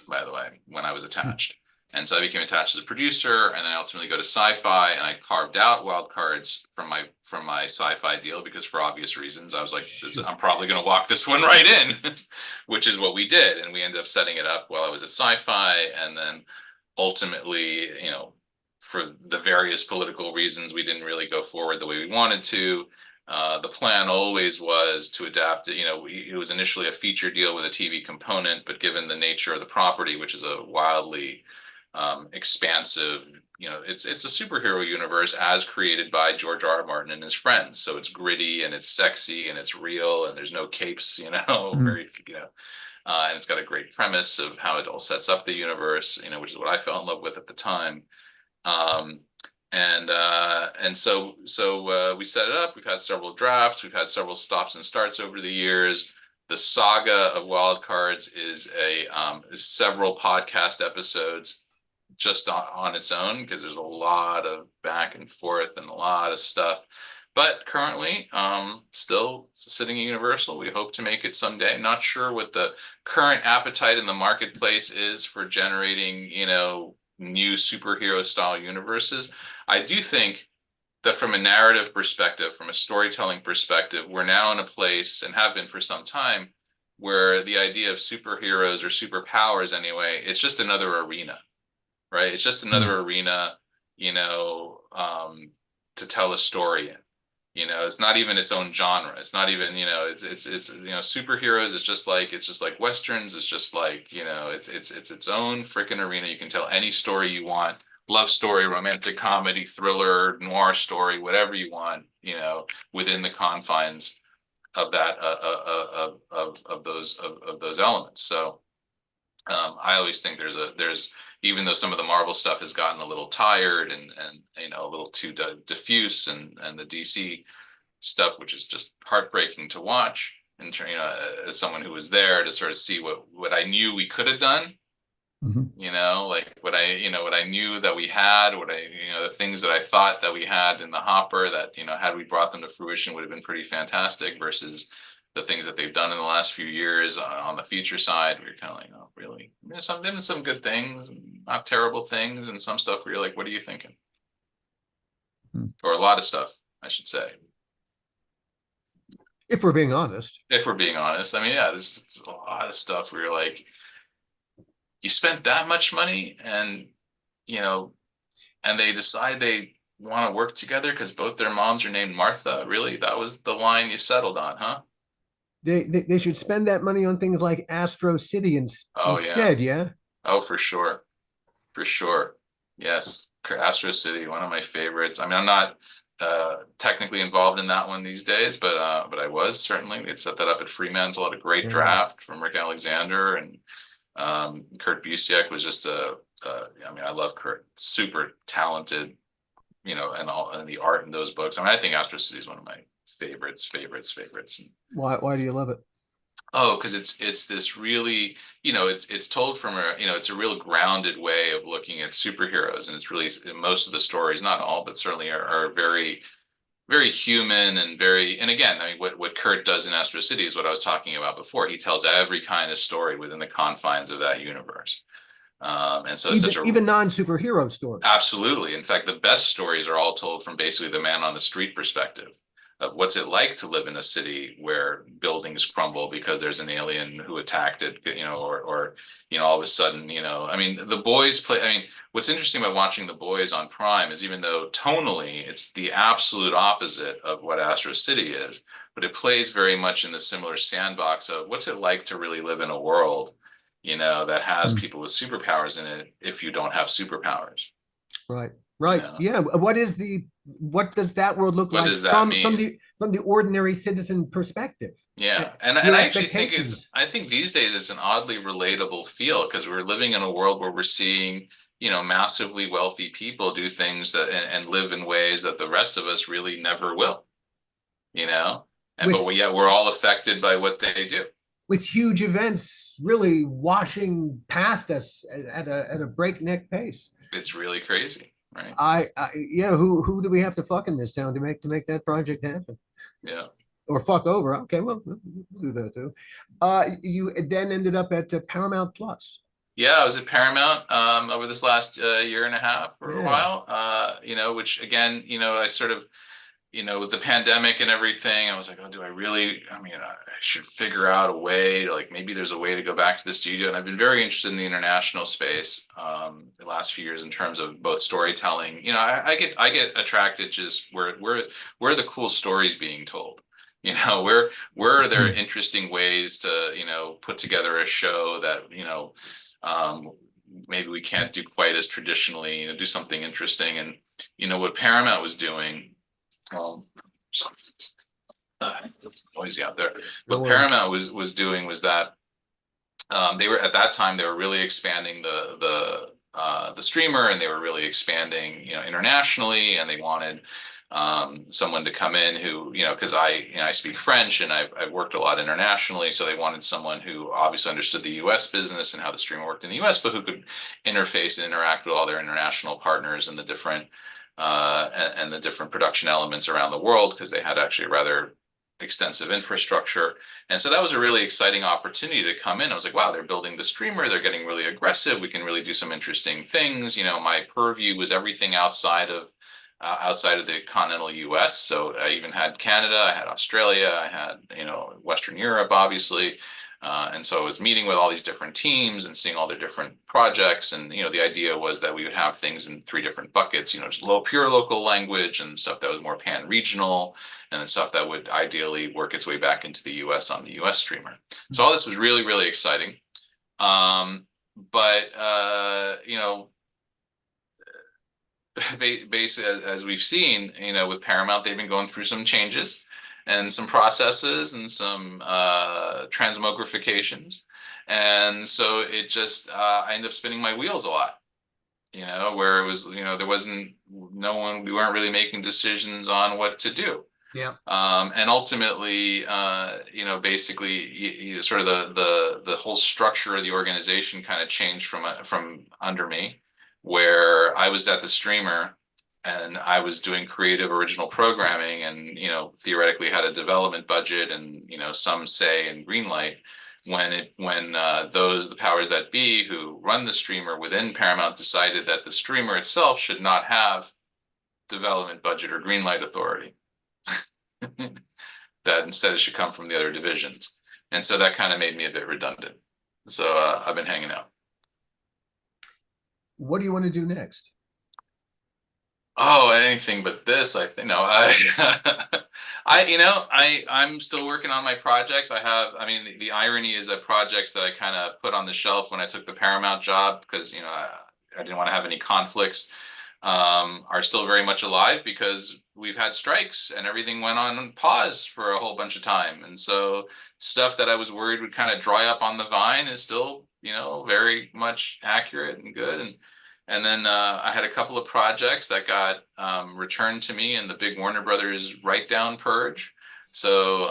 by the way, when I was attached. And so I became attached as a producer, and then I ultimately go to Sci-Fi, and I carved out Wild Cards from my Sci-Fi deal because for obvious reasons I was like, I'm probably going to walk this one right in, which is what we did, and we ended up setting it up while I was at Sci-Fi, and then ultimately, for the various political reasons, we didn't really go forward the way we wanted to. The plan always was to adapt it. It was initially a feature deal with a TV component, but given the nature of the property, which is a wildly expansive, it's a superhero universe as created by George R. Martin and his friends. So it's gritty and it's sexy and it's real and there's no capes, very, and it's got a great premise of how it all sets up the universe, which is what I fell in love with at the time. And so we set it up. We've had several drafts. We've had several stops and starts over the years. The saga of Wild Cards is several podcast episodes just on its own because there's a lot of back and forth and a lot of stuff. But currently, still sitting at Universal. We hope to make it someday. Not sure what the current appetite in the marketplace is for generating, new superhero style universes. I do think that from a narrative perspective, from a storytelling perspective, we're now in a place, and have been for some time, where the idea of superheroes or superpowers anyway, it's just another arena, right? It's just another arena, to tell a story in. It's not even its own genre. It's not even, it's superheroes. It's just like Westerns. It's just like, it's its own freaking arena. You can tell any story you want, love story, romantic comedy, thriller, noir story, whatever you want, within the confines of that, of those elements. So, I always think there's even though some of the Marvel stuff has gotten a little tired and a little too diffuse, and the DC stuff, which is just heartbreaking to watch, and as someone who was there to sort of see what I knew we could have done, like what I knew that we had, the things that I thought that we had in the hopper that, had we brought them to fruition would have been pretty fantastic, versus the things that they've done in the last few years on the feature side. We were kind of like, oh, really? Some good things, not terrible things, and some stuff where you're like, what are you thinking? Or a lot of stuff, I should say. If we're being honest. If we're being honest. I mean, yeah, there's a lot of stuff where you're like, you spent that much money, and, and they decide they want to work together because both their moms are named Martha. Really? That was the line you settled on, huh? They should spend that money on things like Astro City instead, yeah? Oh, for sure. For sure. Yes. Astro City, one of my favorites. I mean, I'm not technically involved in that one these days, but I was certainly. They set that up at Fremantle, had a great draft from Rick Alexander, and Kurt Busiek was just I mean, I love Kurt, super talented, and the art in those books. I mean, I think Astro City is one of my favorites. Why do you love it? Oh, because it's this really, it's told from it's a real grounded way of looking at superheroes, and it's really, most of the stories, not all, but certainly are very, very human and again, I mean, what Kurt does in Astro City is what I was talking about before. He tells every kind of story within the confines of that universe. And so even non-superhero stories. Absolutely. In fact, the best stories are all told from basically the man on the street perspective of what's it like to live in a city where buildings crumble because there's an alien who attacked it, or all of a sudden, I mean, The Boys what's interesting about watching The Boys on Prime is, even though tonally it's the absolute opposite of what Astro City is, but it plays very much in the similar sandbox of what's it like to really live in a world, that has people with superpowers in it if you don't have superpowers. Right. Yeah. What does that world look like from the ordinary citizen perspective? Yeah. And I actually think I think these days it's an oddly relatable feel, because we're living in a world where we're seeing, massively wealthy people do things that and live in ways that the rest of us really never will, but we're all affected by what they do, with huge events really washing past us at a breakneck pace. It's really crazy. Right. Who do we have to fuck in this town to make that project happen? Yeah. Or fuck over. Okay, well, we'll do that too. You then ended up at Paramount Plus. Yeah, I was at Paramount over this last year and a half for a Yeah. while. Which again, I sort of, with the pandemic and everything, I was like, oh, do I really? I mean, I should figure out a way to, like, maybe there's a way to go back to the studio. And I've been very interested in the international space the last few years in terms of both storytelling. I get attracted just where the cool stories being told. Where are there interesting ways to, put together a show that, um, maybe we can't do quite as traditionally, do something interesting. And, what Paramount was doing, um, noisy out there. No What worries. Paramount was doing was that they were, at that time, they were really expanding the streamer, and they were really expanding, internationally, and they wanted someone to come in who, because I speak French, and I've worked a lot internationally, so they wanted someone who obviously understood the U.S. business and how the streamer worked in the U.S., but who could interface and interact with all their international partners and the different and the different production elements around the world, because they had actually a rather extensive infrastructure. And so that was a really exciting opportunity to come in. I was like, wow, they're building the streamer. They're getting really aggressive. We can really do some interesting things. My purview was everything outside of the continental US. So I even had Canada, I had Australia, I had, Western Europe, obviously. And so I was meeting with all these different teams and seeing all their different projects. And, the idea was that we would have things in three different buckets, just pure local language and stuff that was more pan-regional, and then stuff that would ideally work its way back into the US on the US streamer. So all this was really, really exciting. But basically, as we've seen, with Paramount, they've been going through some changes and some processes and some transmogrifications. And so it just, I ended up spinning my wheels a lot, where it was, there wasn't no one, we weren't really making decisions on what to do. Yeah. And ultimately, basically, sort of the whole structure of the organization kind of changed from under me, where I was at the streamer and I was doing creative original programming, and theoretically had a development budget and some say in green light. When the powers that be who run the streamer within Paramount decided that the streamer itself should not have development budget or green light authority, that instead it should come from the other divisions. And so that kind of made me a bit redundant. So I've been hanging out. What do you want to do next? Oh, anything but this, I think. No, I'm still working on my projects. I mean, the irony is that projects that I kind of put on the shelf when I took the Paramount job, because, I didn't want to have any conflicts, are still very much alive, because we've had strikes and everything went on pause for a whole bunch of time. And so stuff that I was worried would kind of dry up on the vine is still, very much accurate and good. And then I had a couple of projects that got returned to me in the big Warner Brothers write-down purge. So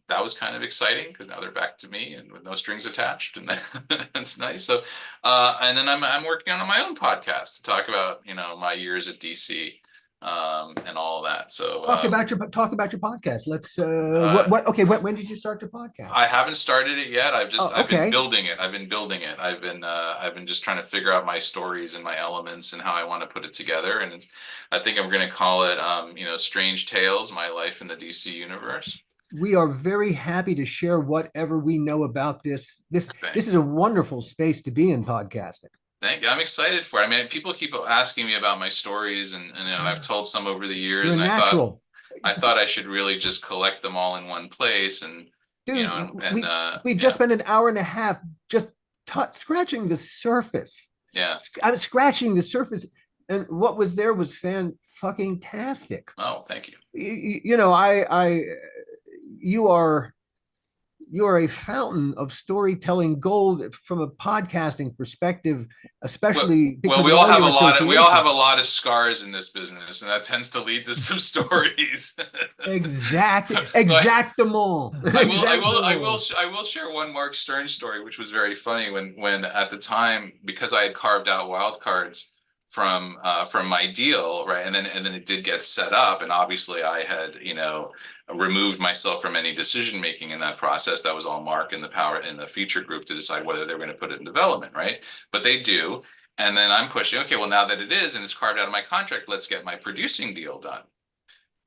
that was kind of exciting, because now they're back to me and with no strings attached, and that's nice. So and then I'm working on my own podcast to talk about my years at DC and all of that. So Talk about your podcast. Let's okay, when did you start your podcast? I haven't started it yet. I've okay. been building it. I've been just trying to figure out my stories and my elements and how I want to put it together. And I think I'm going to call it Strange Tales: My Life in the DC Universe. We are very happy to share whatever we know about this. This is a wonderful space to be in podcasting. Thank you. I'm excited for it. I mean, people keep asking me about my stories, and I've told some over the years. You're and natural. I thought I should really just collect them all in one place. And dude, we've just spent an hour and a half just scratching the surface. Yeah, I'm scratching the surface, and what was there was fan-fucking-tastic. Oh, thank you. You are a fountain of storytelling gold from a podcasting perspective, especially because we all have a lot of scars in this business, and that tends to lead to some stories. Exactament. I will share one Mark Stern story, which was very funny when at the time, because I had carved out wild cards from my deal, right? And then it did get set up, and obviously I had, removed myself from any decision making in that process. That was all Mark and the feature group to decide whether they were going to put it in development, right? But they do. And then I'm pushing, okay, well, now that it is and it's carved out of my contract, let's get my producing deal done.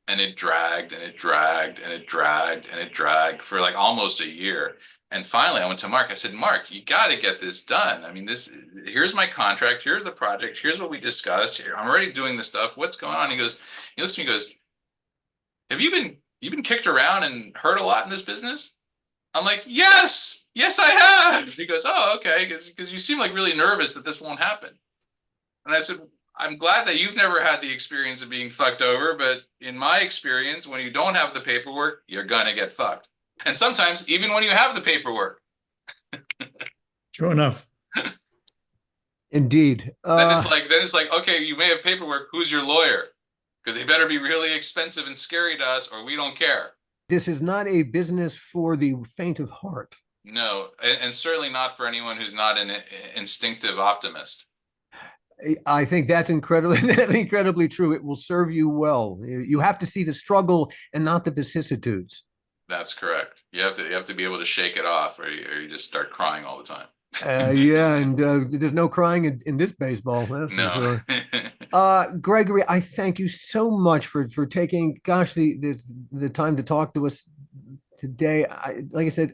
And it dragged and it dragged and it dragged and it dragged for like almost a year. And finally I went to Mark. I said, Mark, you got to get this done. I mean, here's my contract. Here's the project. Here's what we discussed here. I'm already doing this stuff. What's going on? He looks at me and goes, have you been kicked around and hurt a lot in this business? I'm like, yes, I have. He goes, oh, okay. Because you seem like really nervous that this won't happen. And I said, I'm glad that you've never had the experience of being fucked over, but in my experience, when you don't have the paperwork, you're gonna get fucked. And sometimes even when you have the paperwork. True enough. Indeed. Then it's like, okay, you may have paperwork. Who's your lawyer? Because they better be really expensive and scary to us, or we don't care. This is not a business for the faint of heart. No, and certainly not for anyone who's not an instinctive optimist. I think that's incredibly true. It will serve you well. You have to see the struggle and not the vicissitudes. That's correct. You have to be able to shake it off, or you just start crying all the time. Yeah, and there's no crying in this baseball. That's no. For sure. Gregory, I thank you so much for taking, the time to talk to us today. Like I said,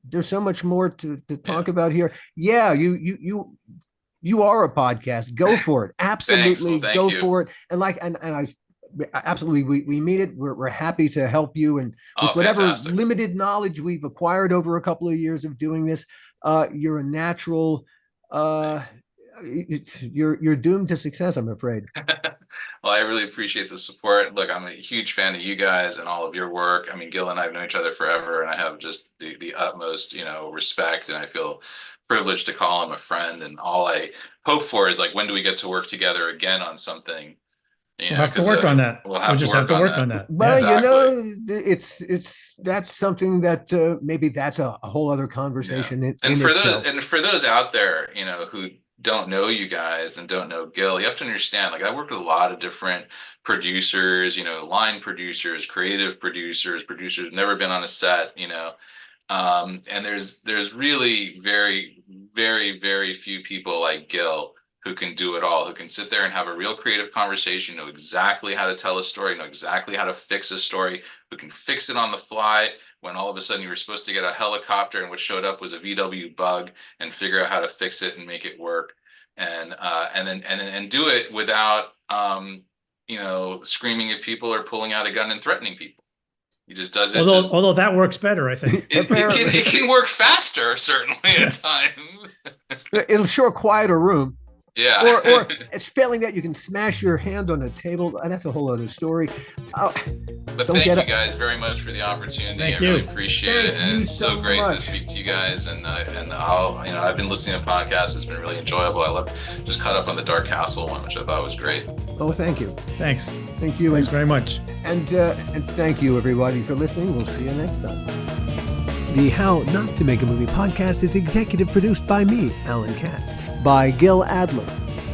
there's so much more to talk about here. Yeah, you are a podcast. Go for it. Absolutely. Thanks. Go for it. And I absolutely, we mean it. We're happy to help you. And with whatever fantastic. limited knowledge we've acquired over a couple of years of doing this, you're a natural, you're doomed to success, I'm afraid. Well, I really appreciate the support. Look, I'm a huge fan of you guys and all of your work. I mean, Gil and I have known each other forever, and I have just the utmost, respect, and I feel privileged to call him a friend. And all I hope for is, like, when do we get to work together again on something? We'll have to work on that. We'll just have to work on that. Well, Exactly. it's that's something that maybe that's a whole other conversation. Yeah. And for those out there, who don't know you guys and don't know Gil, you have to understand, like, I worked with a lot of different producers, line producers, creative producers never been on a set, and there's really very, very, very few people like Gil who can do it all, who can sit there and have a real creative conversation, know exactly how to tell a story, know exactly how to fix a story, who can fix it on the fly when all of a sudden you were supposed to get a helicopter and what showed up was a VW bug, and figure out how to fix it and make it work, and then do it without screaming at people or pulling out a gun and threatening people. He just does it. Although that works better, I think. It can work faster, certainly, at times. It'll sure quiet a room. Yeah. Or it's failing that you can smash your hand on a table. That's a whole other story. But thank you guys very much for the opportunity. I really appreciate it, and it's so great to speak to you guys. And I've been listening to podcasts. It's been really enjoyable. I just caught up on the Dark Castle one, which I thought was great. Oh, thank you. Thanks. Thank you. Thanks very much. And thank you, everybody, for listening. We'll see you next time. The How Not to Make a Movie podcast is executive produced by me, Alan Katz, by Gil Adler,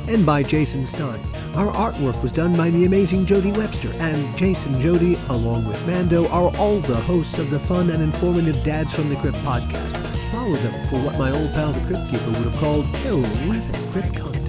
and by Jason Stein. Our artwork was done by the amazing Jody Webster, and Jason Jody, along with Mando, are all the hosts of the fun and informative Dads from the Crypt podcast. Follow them for what my old pal the Crypt Keeper would have called terrific crypt content.